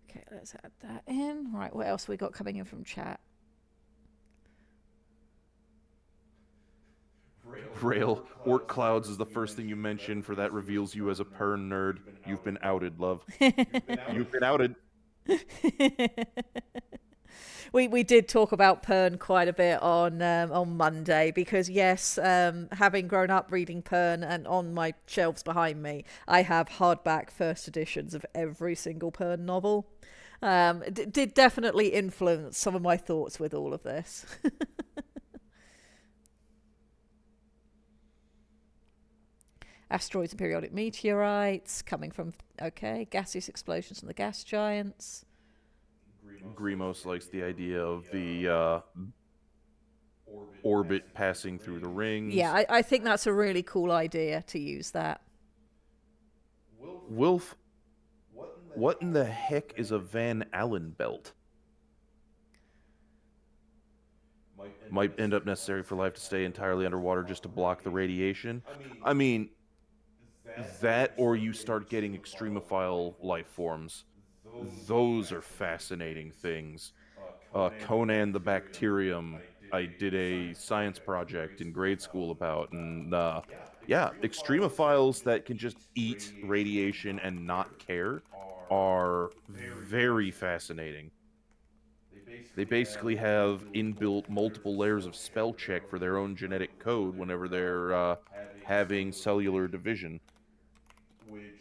Okay, let's add that in. Right, what else we got coming in from chat? Rail, Oort clouds is the first thing you mention, for that reveals you as a Pern nerd. You've been outed, love. You've been outed. We did talk about Pern quite a bit on Monday because yes, having grown up reading Pern and on my shelves behind me, I have hardback first editions of every single Pern novel. Did definitely influence some of my thoughts with all of this. Asteroids and periodic meteorites coming from, gaseous explosions from the gas giants. Grimos likes the idea of the orbit passing through the rings. Yeah, I think that's a really cool idea to use that. Wilf, what in the heck is a Van Allen belt? Might end up necessary for life to stay entirely underwater just to block the radiation. I mean, that or you start getting extremophile life forms. Those are fascinating things. Conan the Bacterium, I did a science project in grade school about, and yeah, extremophiles that can just eat radiation and not care are very fascinating. They basically have inbuilt multiple layers of spell check for their own genetic code whenever they're having cellular division,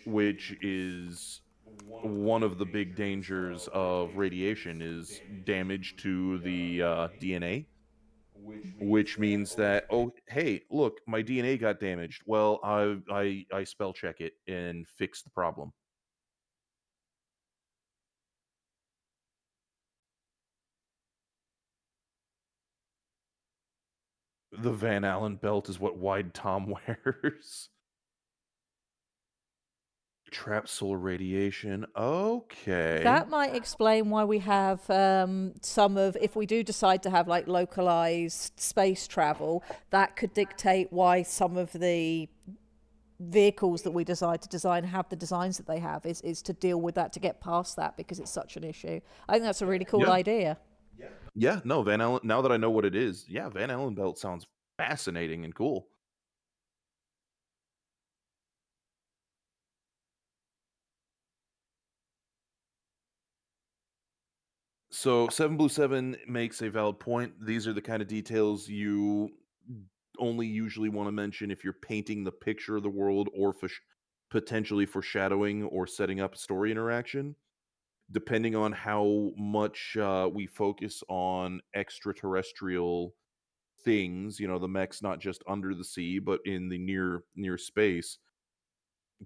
which is one of the big dangers of radiation, is damage to the DNA, which means that, oh, hey, look, my DNA got damaged. Well, I spell check it and fix the problem. The Van Allen belt is what Wide Tom wears. Trap solar radiation. Okay. That might explain why we have some of, if we do decide to have like localized space travel, that could dictate why some of the vehicles that we decide to design have the designs that they have, is to deal with that, to get past that, because it's such an issue. I think that's a really cool idea. Yeah, no, Van Allen, now that I know what it is, yeah, Van Allen belt sounds fascinating and cool. So 7 Blue 7 makes a valid point. These are the kind of details you only usually want to mention if you're painting the picture of the world, or potentially foreshadowing or setting up a story interaction. Depending on how much we focus on extraterrestrial things, the mechs not just under the sea but in the near space,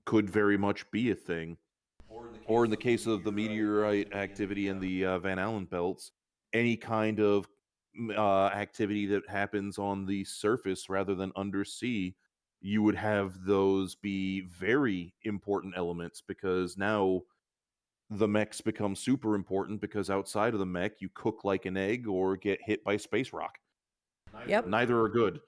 could very much be a thing. Or in the case of the meteorite activity and the Van Allen belts, any kind of activity that happens on the surface rather than undersea, you would have those be very important elements, because now the mechs become super important, because outside of the mech, you cook like an egg or get hit by space rock. Yep. Neither are good.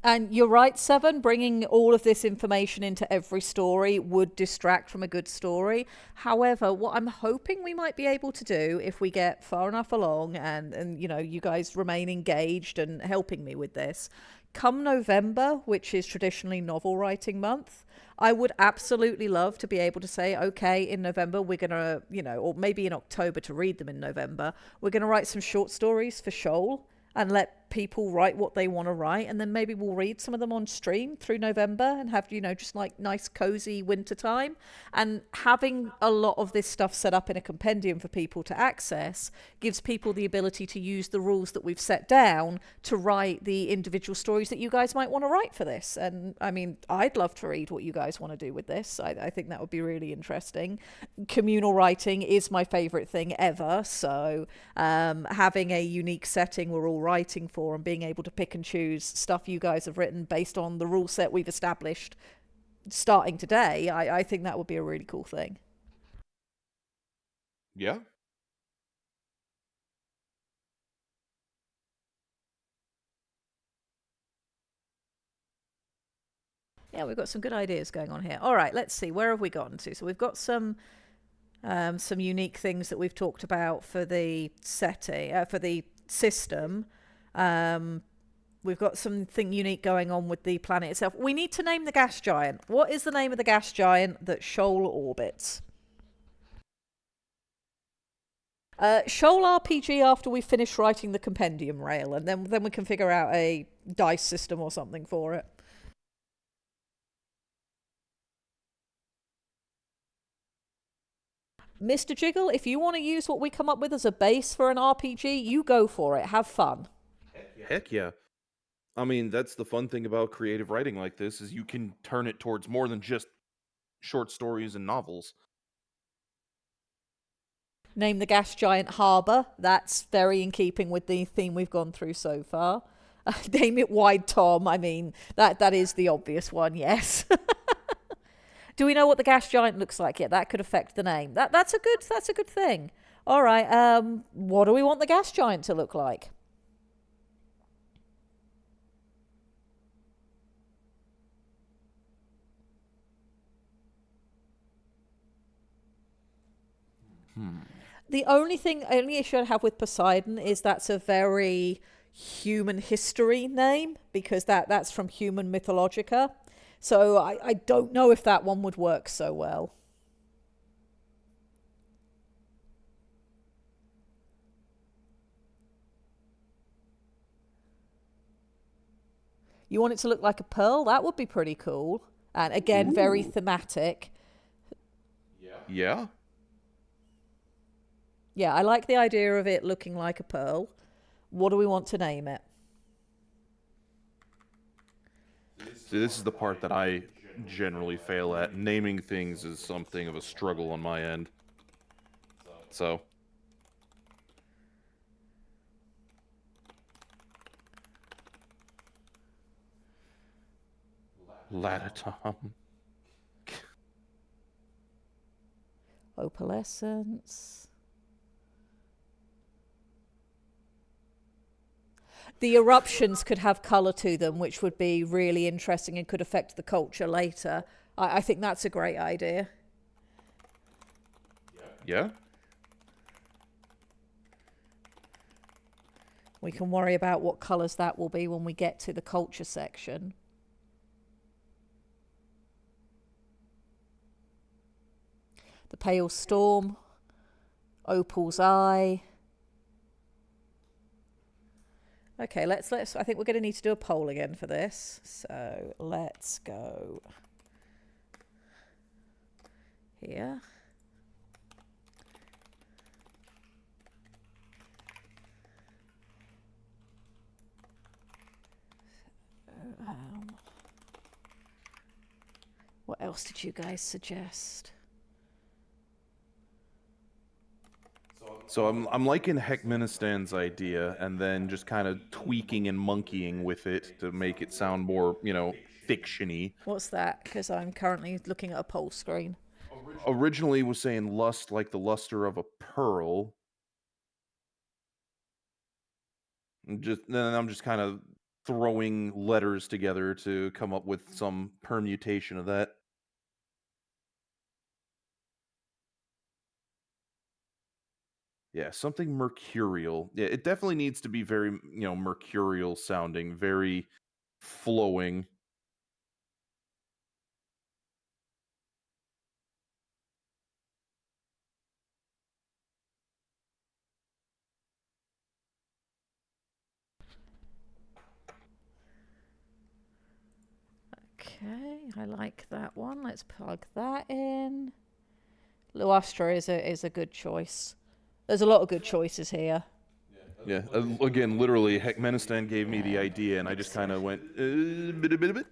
And you're right, Seven, bringing all of this information into every story would distract from a good story. However, what I'm hoping we might be able to do, if we get far enough along and you guys remain engaged and helping me with this, come November, which is traditionally novel writing month, I would absolutely love to be able to say, okay, in November, we're going to, or maybe in October to read them in November, we're going to write some short stories for Shoal and let people write what they want to write, and then maybe we'll read some of them on stream through November and have, just like nice cozy winter time. And having a lot of this stuff set up in a compendium for people to access gives people the ability to use the rules that we've set down to write the individual stories that you guys might want to write for this. And I mean, I'd love to read what you guys want to do with this. I think that would be really interesting. Communal writing is my favorite thing ever, so having a unique setting we're all writing for and being able to pick and choose stuff you guys have written based on the rule set we've established starting today, I think that would be a really cool thing. Yeah. Yeah, we've got some good ideas going on here. All right, let's see. Where have we gotten to? So we've got some unique things that we've talked about for the setting, for the system. We've got something unique going on with the planet itself. We need to name the gas giant. What is the name of the gas giant that Shoal orbits? Shoal RPG after we finish writing the compendium rail, and then we can figure out a dice system or something for it. Mr. Jiggle, if you want to use what we come up with as a base for an RPG, you go for it. Have fun. Heck yeah. I mean, that's the fun thing about creative writing like this is you can turn it towards more than just short stories and novels. Name the gas giant Harbour. That's very in keeping with the theme we've gone through so far. Name it Wide Tom. I mean, that is the obvious one, yes. Do we know what the gas giant looks like yet? That could affect the name. That's a good thing. All right. What do we want the gas giant to look like? The only issue I have with Poseidon is that's a very human history name, because that's from human mythologica. So I don't know if that one would work so well. You want it to look like a pearl? That would be pretty cool. And again, very thematic. Yeah. Yeah, I like the idea of it looking like a pearl. What do we want to name it? See, this is the part that I generally fail at. Naming things is something of a struggle on my end. So. Latatom. Opalescence. The eruptions could have colour to them, which would be really interesting and could affect the culture later. I think that's a great idea. Yeah? We can worry about what colours that will be when we get to the culture section. The Pale Storm. Opal's Eye. Okay, let's. I think we're going to need to do a poll again for this. So let's go here. What else did you guys suggest? So I'm liking Heckministan's idea and then just kind of tweaking and monkeying with it to make it sound more, fiction-y. What's that? Because I'm currently looking at a poll screen. Originally was saying lust like the luster of a pearl. Then I'm just kind of throwing letters together to come up with some permutation of that. Yeah, something mercurial. Yeah, it definitely needs to be very, mercurial sounding, very flowing. Okay, I like that one. Let's plug that in. Luastra is a good choice. There's a lot of good choices here. Yeah, again, literally, Heckmenistan gave me the idea, and I just kind of went, bit.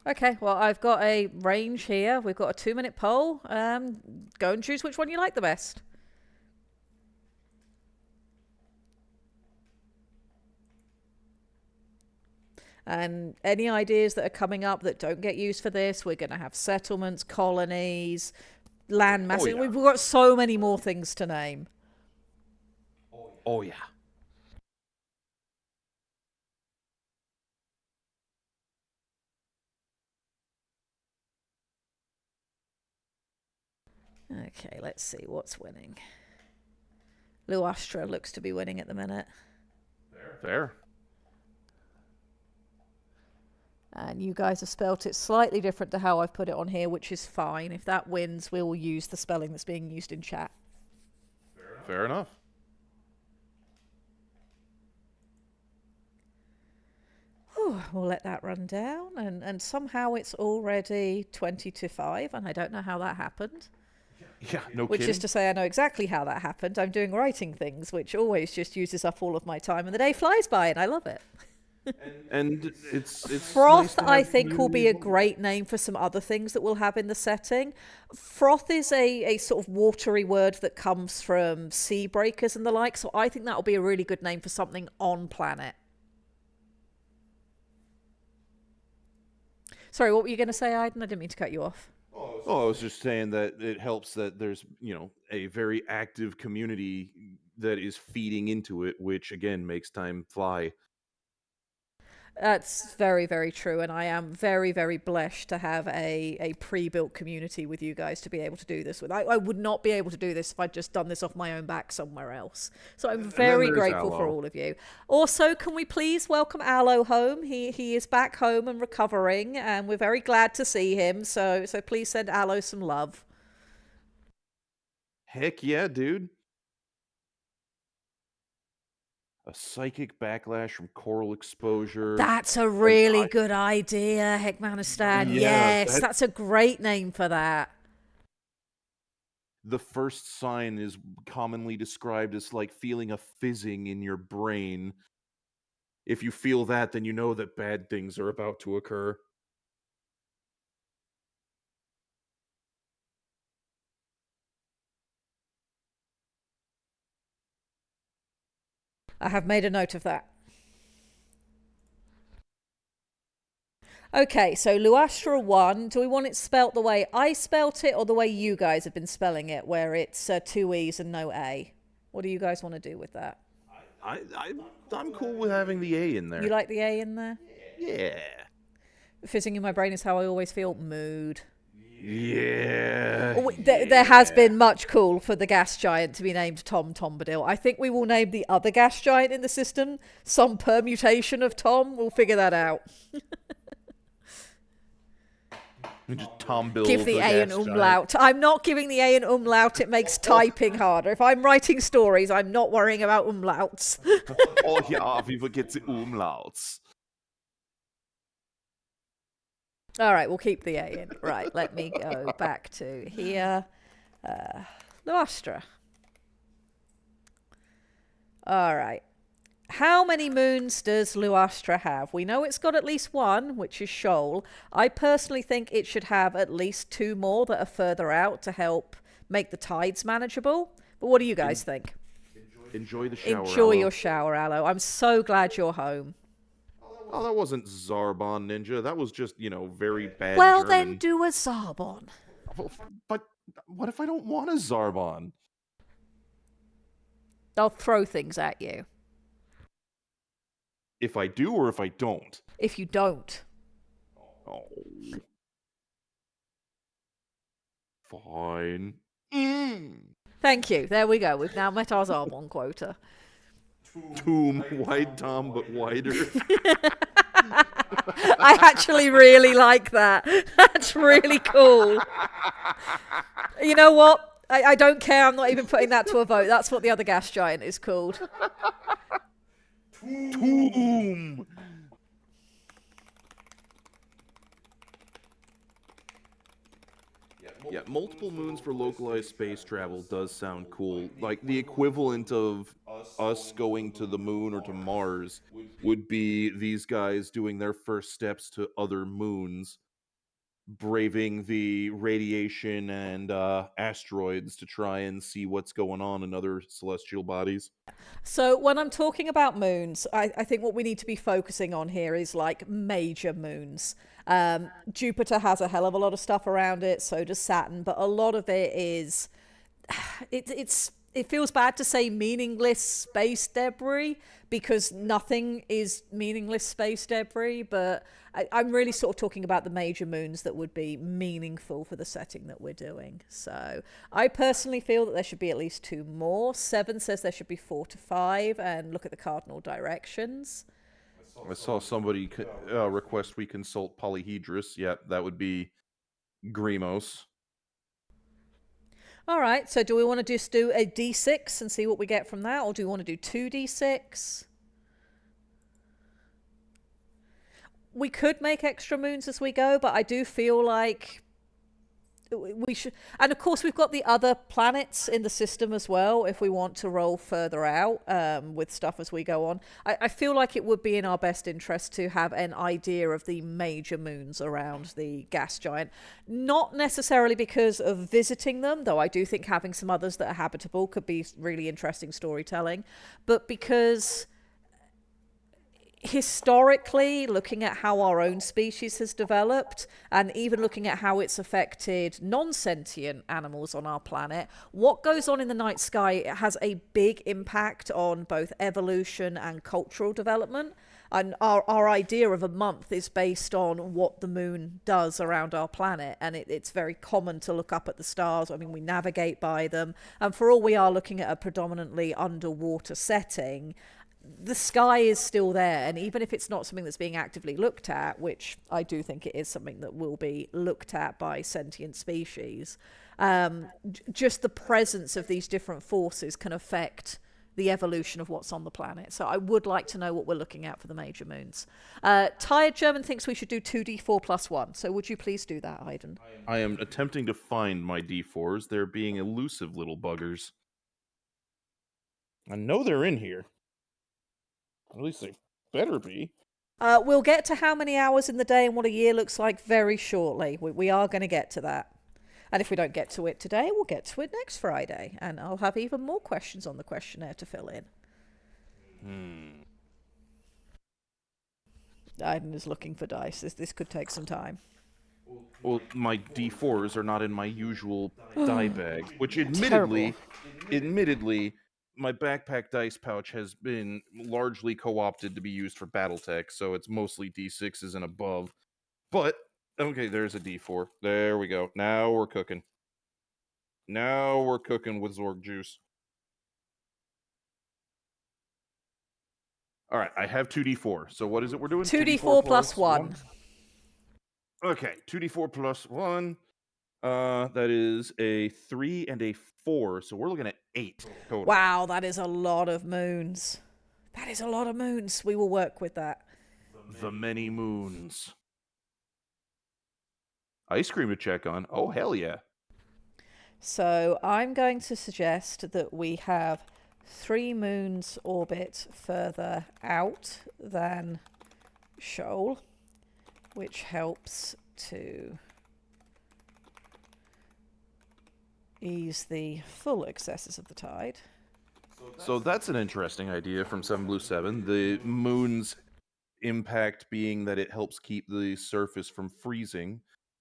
Okay, well, I've got a range here. We've got a 2-minute poll. Go and choose which one you like the best. And any ideas that are coming up that don't get used for this, we're going to have settlements, colonies, land masses. yeah. We've got so many more things to name. Oh, yeah. Okay, let's see what's winning. Luastra looks to be winning at the minute. Fair. And you guys have spelt it slightly different to how I've put it on here, which is fine. If that wins, we will use the spelling that's being used in chat. Fair enough. We'll let that run down. And somehow it's already 20 to 5, and I don't know how that happened. Yeah, no Which kidding. is to say I know exactly how that happened. I'm doing writing things, which always just uses up all of my time, and the day flies by, and I love it. And it's Froth, nice to I have think, will be a community. great name for some other things that we'll have in the setting. Froth is a sort of watery word that comes from sea breakers and the like, so I think that will be a really good name for something on planet. Sorry, what were you going to say, Aiden? I didn't mean to cut you off. Oh, I was just saying that it helps that there's, a very active community that is feeding into it, which again makes time fly. That's very, very true, and I am very, very blessed to have a pre-built community with you guys to be able to do this with. I would not be able to do this if I'd just done this off my own back somewhere else. So I'm very there's grateful for Aloe. all of you. Also, can we please welcome Aloe home? He is back home and recovering, and we're very glad to see him. So please send Aloe some love. Heck yeah, dude. A psychic backlash from coral exposure. That's a really good idea, Heckmanistan. Yeah, Yes, that's a great name for that. The first sign is commonly described as like feeling a fizzing in your brain. If you feel that, then you know that bad things are about to occur. I have made a note of that. Okay, so Luastra 1, do we want it spelt the way I spelt it or the way you guys have been spelling it, where it's 2 E's and no A? What do you guys want to do with that? I'm cool with having the A in there. You like the A in there? Yeah. Fizzing in my brain is how I always feel. Mood. Yeah. Oh, there has been much call for the gas giant to be named Tom Tombadil. I think we will name the other gas giant in the system some permutation of Tom. We'll figure that out. Just Tom Bill. Give the A an umlaut. I'm not giving the A an umlaut. It makes typing harder. If I'm writing stories, I'm not worrying about umlauts. Oh ja, wie vergeht die Umlauts? All right, we'll keep the A in. Right, let me go back to here. Luastra. All right. How many moons does Luastra have? We know it's got at least one, which is Shoal. I personally think it should have at least 2 more that are further out to help make the tides manageable. But what do you guys think? Enjoy the shower. Enjoy Aloe. your shower, Aloe. I'm so glad you're home. Oh, that wasn't Zarbon Ninja. That was just, very bad Well, German. then do a Zarbon. But what if I don't want a Zarbon? I'll throw things at you. If I do or if I don't? If you don't. Oh. Fine. Thank you. There we go. We've now met our Zarbon quota. Tomb, wide Tom, but wider. I actually really like that. That's really cool. You know what? I don't care. I'm not even putting that to a vote. That's what the other gas giant is called. Tomb. Yeah, multiple moons for localized space travel does sound cool. Like the equivalent of us going to the moon or to Mars would be these guys doing their first steps to other moons, braving the radiation and asteroids to try and see what's going on in other celestial bodies. So when I'm talking about moons, I think what we need to be focusing on here is like major moons. Jupiter has a hell of a lot of stuff around it, so does Saturn, but a lot of it is it feels bad to say meaningless space debris because nothing is meaningless space debris, but I'm really sort of talking about the major moons that would be meaningful for the setting that we're doing. So I personally feel that there should be at least 2 more. Seven says there should be 4 to 5, and look at the cardinal directions. I saw somebody request we consult Polyhedrus. Yep, that would be Grimos. All right, so do we want to just do a d6 and see what we get from that, or do we want to do 2d6? We could make extra moons as we go, but I do feel like we should. And of course, we've got the other planets in the system as well if we want to roll further out with stuff as we go on. I feel like it would be in our best interest to have an idea of the major moons around the gas giant. Not necessarily because of visiting them, though I do think having some others that are habitable could be really interesting storytelling, but because historically, looking at how our own species has developed and even looking at how it's affected non-sentient animals on our planet, what goes on in the night sky has a big impact on both evolution and cultural development. And our idea of a month is based on what the moon does around our planet. And it's very common to look up at the stars. I mean, we navigate by them. And for all we are looking at a predominantly underwater setting, the sky is still there, and even if it's not something that's being actively looked at, which I do think it is something that will be looked at by sentient species, just the presence of these different forces can affect the evolution of what's on the planet. So I would like to know what we're looking at for the major moons. Tired German thinks we should do 2d4 plus 1, so would you please do that, Hayden? I am attempting to find my D4s. They're being elusive little buggers. I know they're in here. At least they better be. We'll get to how many hours in the day and what a year looks like very shortly. We are going to get to that. And if we don't get to it today, we'll get to it next Friday. And I'll have even more questions on the questionnaire to fill in. Aiden is looking for dice. This could take some time. Well, my D4s are not in my usual die bag, which Terrible. admittedly, my backpack dice pouch has been largely co-opted to be used for BattleTech, so it's mostly D6s and above. But okay, there's a D4. There we go. Now we're cooking. Now we're cooking with Zorg juice. All right, I have 2d4. So what is it we're doing? 2d4 plus 1. Okay, 2d4 plus 1. That is a 3 and a 4, so we're looking at 8 total. Wow, that is a lot of moons. That is a lot of moons. We will work with that. The many moons. Ice cream to check on. Oh, hell yeah. So I'm going to suggest that we have 3 moons orbit further out than Shoal, which helps to ease the full excesses of the tide. So that's an interesting idea from 7 Blue 7. The moon's impact being that it helps keep the surface from freezing.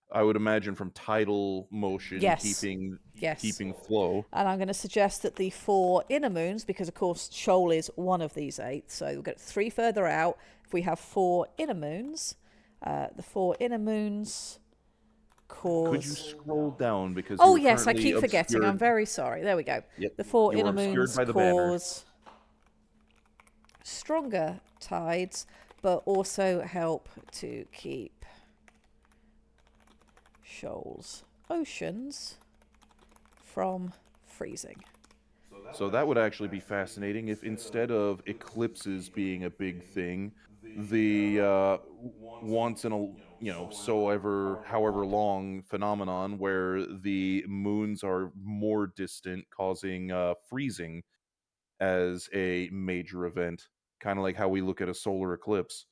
I would imagine from tidal motion Yes. keeping flow. And I'm going to suggest that the 4 inner moons, because of course Shoal is one of these 8, so we'll get 3 further out. If we have 4 inner moons, the 4 inner moons cause... Could you scroll down? Because oh yes, I keep forgetting. I'm very sorry. There we go. Yep. The 4 You inner are obscured moons by the banner. cause stronger tides, but also help to keep Shoal's oceans from freezing. So that would actually be fascinating if instead of eclipses being a big thing, the once in a so ever however long phenomenon where the moons are more distant, causing freezing as a major event, kind of like how we look at a solar eclipse.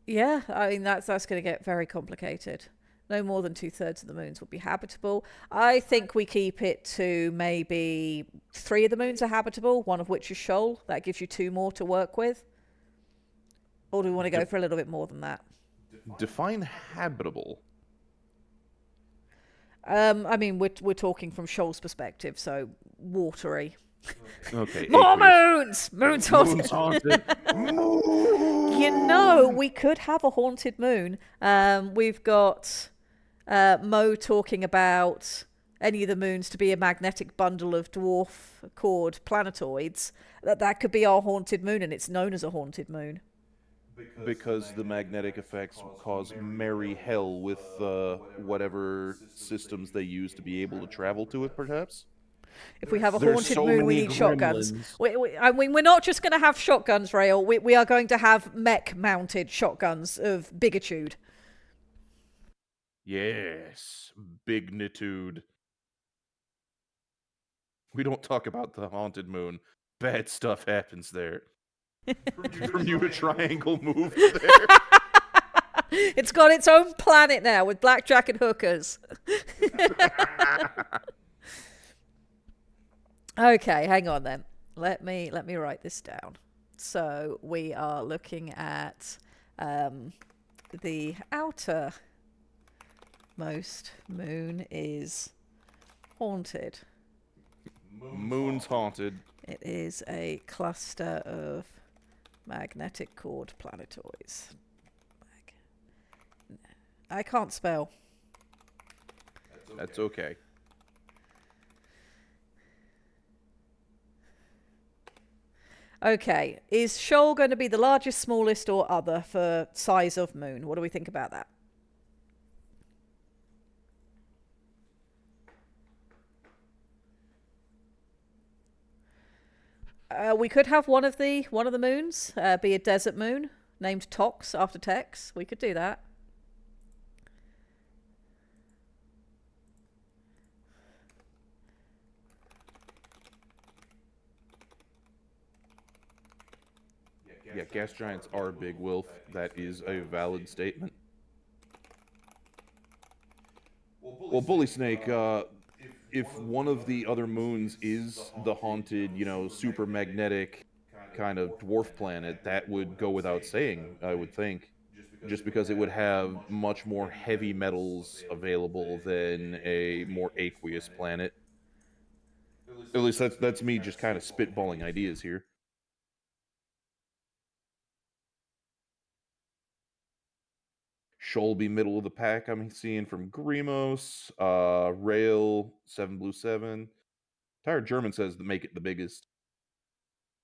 Yeah, I mean that's going to get very complicated. No more than 2/3 of the moons would be habitable. I think we keep it to maybe 3 of the moons are habitable, one of which is shoal. That gives you 2 more to work with. Or do we want to go for a little bit more than that? Define habitable. I mean, we're talking from Shoal's perspective, so watery. Okay, More aqueous. moons! Moons haunted. Moons haunted. You know, we could have a haunted moon. We've got Mo talking about any of the moons to be a magnetic bundle of dwarf cord planetoids. That could be our haunted moon, and it's known as a haunted moon. Because the magnetic effects cause merry hell with whatever systems they use to be able to travel to it, perhaps? If we have a There's haunted so moon, we many need shotguns. gremlins. I mean, we're not just going to have shotguns, Rail. We are going to have mech-mounted shotguns of bigitude. Yes, bignitude. We don't talk about the haunted moon. Bad stuff happens there. Bermuda Triangle moved there. It's got its own planet now with blackjack and hookers. Okay, hang on then. Let me write this down. So we are looking at the outermost moon is haunted. Moon's haunted. It is a cluster of magnetic cord planetoids. I can't spell. That's okay. Okay, is Shoal going to be the largest, smallest, or other for size of moon? What do we think about that? We could have one of the moons be a desert moon named Tox after Tex. We could do that. Yeah, gas giants are big, Wilf. That is a valid statement. Well, Bully Snake, if one of the other moons is the haunted, super magnetic kind of dwarf planet, that would go without saying, I would think. Just because it would have much more heavy metals available than a more aqueous planet. At least that's me just kind of spitballing ideas here. Shoal be middle of the pack. I'm seeing from Grimos, Rail, 7 Blue 7. Tired German says to make it the biggest.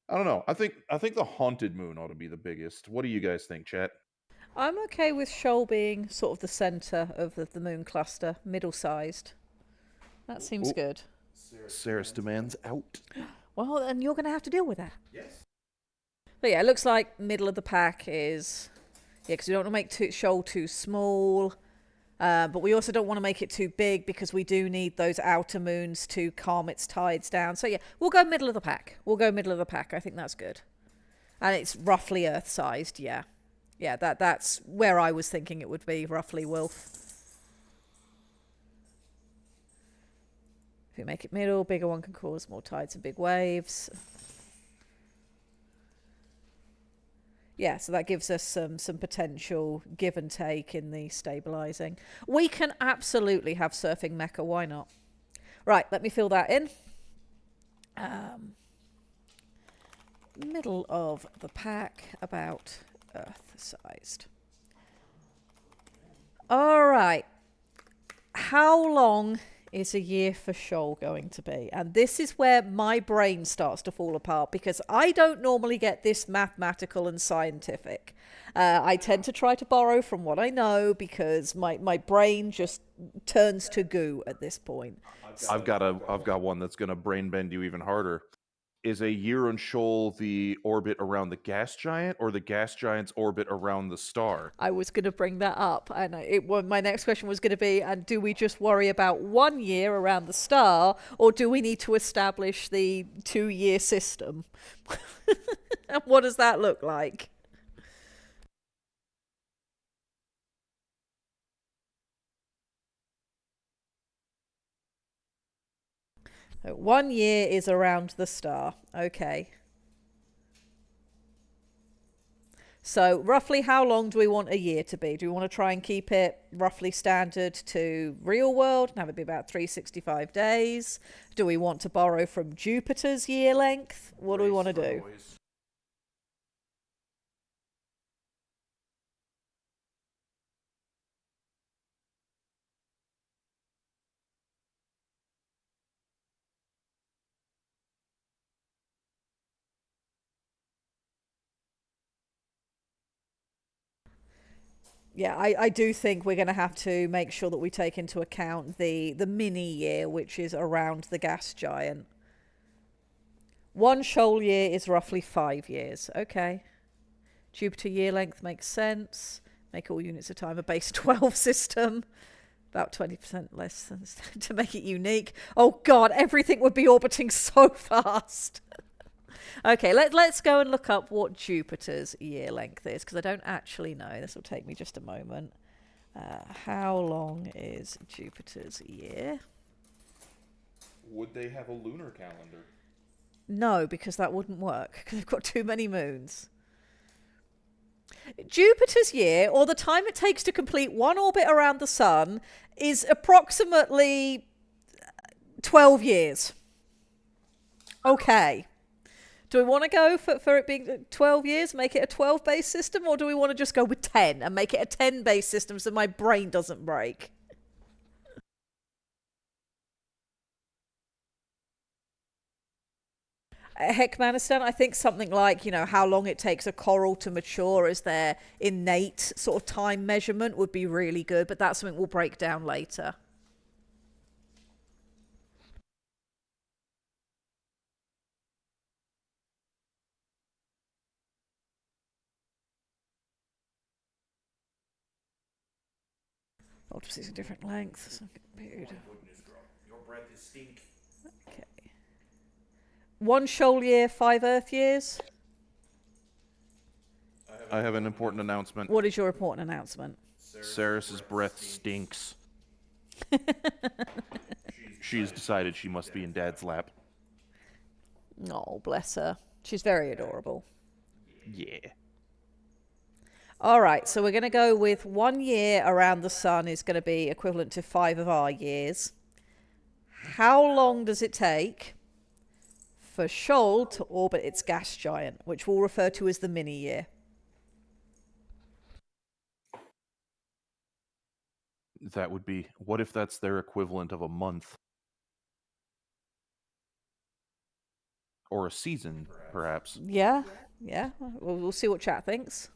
I don't know. I think the haunted moon ought to be the biggest. What do you guys think, chat? I'm okay with Shoal being sort of the centre of the moon cluster, middle-sized. That seems good. Sarah's demands out. Well, then you're going to have to deal with that. Yes. But yeah, it looks like middle of the pack is... Yeah, because we don't want to make Shoal too small. But we also don't want to make it too big because we do need those outer moons to calm its tides down. So yeah, we'll go middle of the pack. I think that's good. And it's roughly Earth-sized, yeah. Yeah, that's where I was thinking it would be, roughly, Wilf. If we make it middle, bigger one can cause more tides and big waves. Yeah, so that gives us some potential give and take in the stabilizing. We can absolutely have surfing mecha, why not? Right, let me fill that in. Middle of the pack, about Earth-sized. All right. How long is a year for Shoal going to be? And this is where my brain starts to fall apart because I don't normally get this mathematical and scientific. I tend to try to borrow from what I know because my brain just turns to goo at this point. I've got one that's gonna brain bend you even harder. Is a year on Shoal the orbit around the gas giant, or the gas giant's orbit around the star? I was going to bring that up, and my next question was going to be: and do we just worry about 1 year around the star, or do we need to establish the 2-year system? And what does that look like? So 1 year is around the star. Okay. So roughly how long do we want a year to be? Do we want to try and keep it roughly standard to real world and have it be about 365 days? Do we want to borrow from Jupiter's year length? What do we want to do? Yeah, I do think we're going to have to make sure that we take into account the mini year, which is around the gas giant. 1 shoal year is roughly 5 years. Okay. Jupiter year length makes sense. Make all units of time a base 12 system. About 20% less to make it unique. Oh god, everything would be orbiting so fast. Okay, let's go and look up what Jupiter's year length is, because I don't actually know. This will take me just a moment. How long is Jupiter's year? Would they have a lunar calendar? No, because that wouldn't work, because they've got too many moons. Jupiter's year, or the time it takes to complete one orbit around the sun, is approximately 12 years. Okay. Do we want to go for it being 12 years, make it a 12 base system, or do we want to just go with 10 and make it a 10 base system so my brain doesn't break? Heckmanistan, I think something like, how long it takes a coral to mature as their innate sort of time measurement would be really good, but that's something we'll break down later. Multiple different lengths. Period. Your breath is stink. Okay. 1 shoal year, 5 Earth years. I have an important announcement. What is your important announcement? Saris's breath stinks. She's decided she must be in Dad's lap. Oh, bless her. She's very adorable. Yeah. All right, so we're going to go with 1 year around the sun is going to be equivalent to 5 of our years. How long does it take for Shoal to orbit its gas giant, which we'll refer to as the mini year? That would be, what if that's their equivalent of a month? Or a season, perhaps. Yeah. We'll see what chat thinks.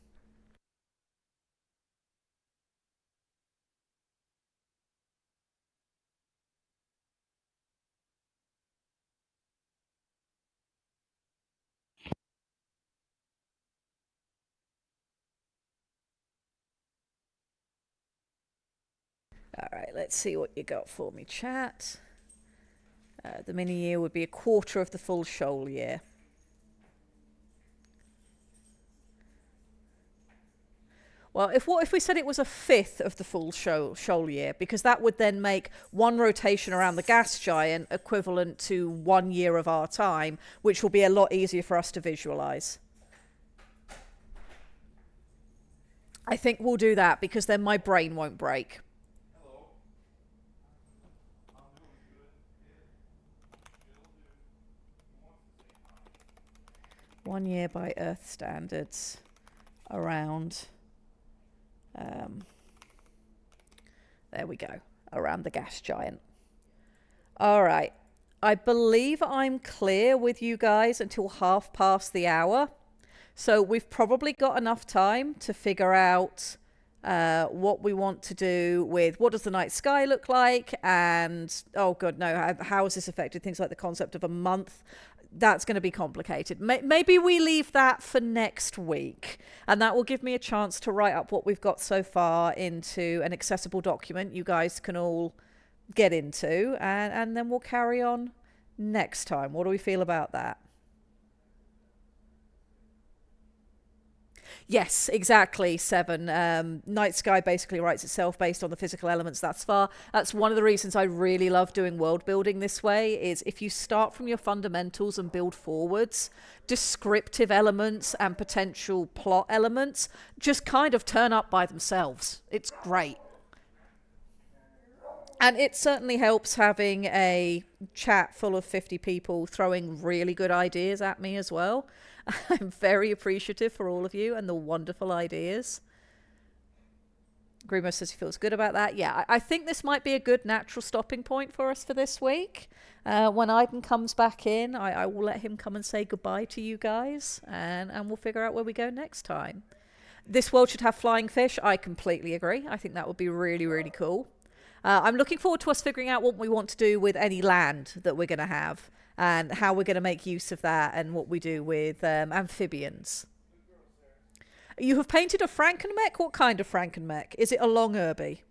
All right, let's see what you got for me, chat. The mini year would be a quarter of the full shoal year. Well, if we said it was a fifth of the full shoal year, because that would then make one rotation around the gas giant equivalent to 1 year of our time, which will be a lot easier for us to visualize. I think we'll do that, because then my brain won't break. 1 year by Earth standards around, there we go, around the gas giant. All right. I believe I'm clear with you guys until half past the hour. So we've probably got enough time to figure out what we want to do with what does the night sky look like, and oh god no, how has this affected things like the concept of a month. That's going to be complicated. Maybe we leave that for next week, and that will give me a chance to write up what we've got so far into an accessible document you guys can all get into, and then we'll carry on next time. What do we feel about that? Yes, exactly, Seven. Night Sky basically writes itself based on the physical elements thus far. That's one of the reasons I really love doing world building this way, is if you start from your fundamentals and build forwards, descriptive elements and potential plot elements just kind of turn up by themselves. It's great. And it certainly helps having a chat full of 50 people throwing really good ideas at me as well. I'm very appreciative for all of you and the wonderful ideas. Grimo says he feels good about that. Yeah, I think this might be a good natural stopping point for us for this week. When Iden comes back in, I will let him come and say goodbye to you guys, and we'll figure out where we go next time. This world should have flying fish. I completely agree. I think that would be really, really cool. I'm looking forward to us figuring out what we want to do with any land that we're going to have, and how we're going to make use of that, and what we do with amphibians. You have painted a Frankenmech? What kind of Frankenmech? Is it a long Irby?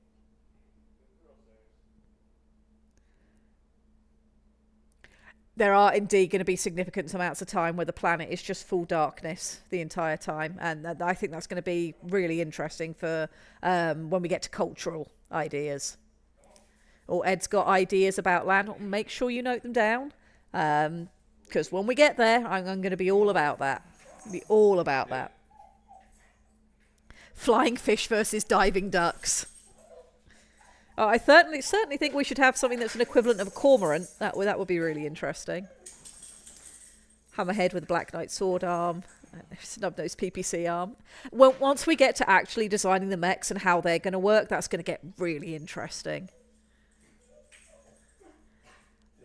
There are indeed going to be significant amounts of time where the planet is just full darkness the entire time, and I think that's going to be really interesting for when we get to cultural ideas. Or Ed's got ideas about land. Make sure you note them down, because when we get there, I'm going to be all about that. Be all about that. Flying fish versus diving ducks. Oh, I certainly think we should have something that's an equivalent of a cormorant. That would be really interesting. Hammerhead with a Black Knight sword arm. Snub-nosed PPC arm. Well, once we get to actually designing the mechs and how they're going to work, that's going to get really interesting.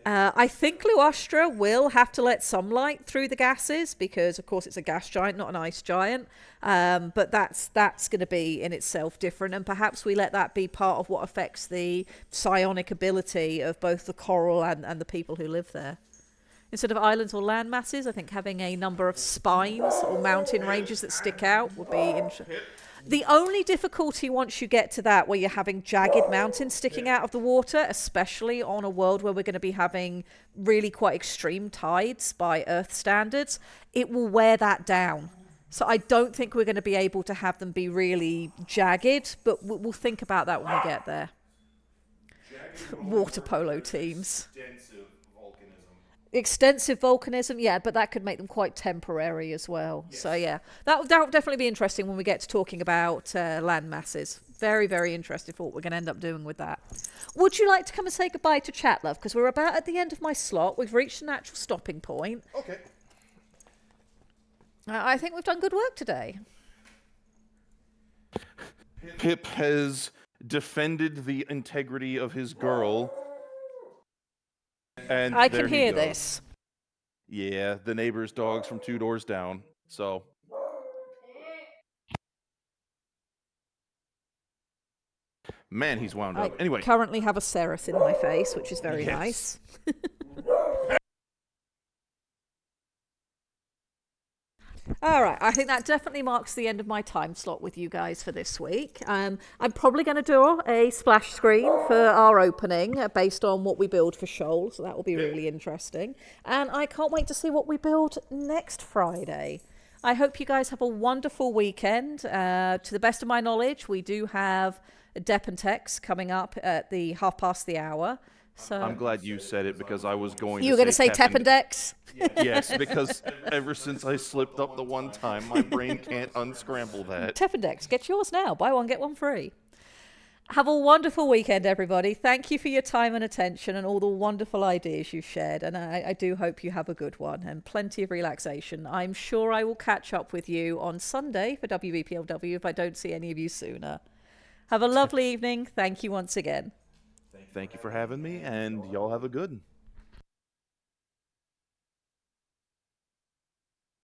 I think Luastra will have to let some light through the gases, because of course it's a gas giant, not an ice giant. But that's going to be in itself different, and perhaps we let that be part of what affects the psionic ability of both the coral and the people who live there. Instead of islands or land masses, I think having a number of spines or mountain ranges that stick out would be interesting. The only difficulty once you get to that, where you're having jagged mountains sticking out of the water, especially on a world where we're going to be having really quite extreme tides by Earth standards, it will wear that down. So I don't think we're going to be able to have them be really jagged, but we'll think about that when we get there. Water polo teams. Extensive volcanism, yeah, but that could make them quite temporary as well. Yes. So yeah, that'll definitely be interesting when we get to talking about land masses. Very, very interested for what we're going to end up doing with that. Would you like to come and say goodbye to chat, love? Because we're about at the end of my slot. We've reached a natural stopping point. Okay. I think we've done good work today. Pip has defended the integrity of his girl. And I can hear this. Yeah, the neighbor's dog's from 2 doors down. So man, he's wound up. Anyway, currently have a Ceres in my face, which is very nice. All right, I think that definitely marks the end of my time slot with you guys for this week. I'm probably going to do a splash screen for our opening based on what we build for Shoal, so that will be really interesting. And I can't wait to see what we build next Friday. I hope you guys have a wonderful weekend. To the best of my knowledge, we do have Dep and Tex coming up at the hour. So I'm glad you said it, because I was going you were going to say Tep and Dex? Yes, because ever since I slipped up the one time, my brain can't unscramble that. Tep and Dex, get yours now. Buy one, get one free. Have a wonderful weekend, everybody. Thank you for your time and attention and all the wonderful ideas you've shared. And I do hope you have a good one and plenty of relaxation. I'm sure I will catch up with you on Sunday for WBPLW if I don't see any of you sooner. Have a lovely evening. Thank you once again. Thank you for having me, and y'all have a good one.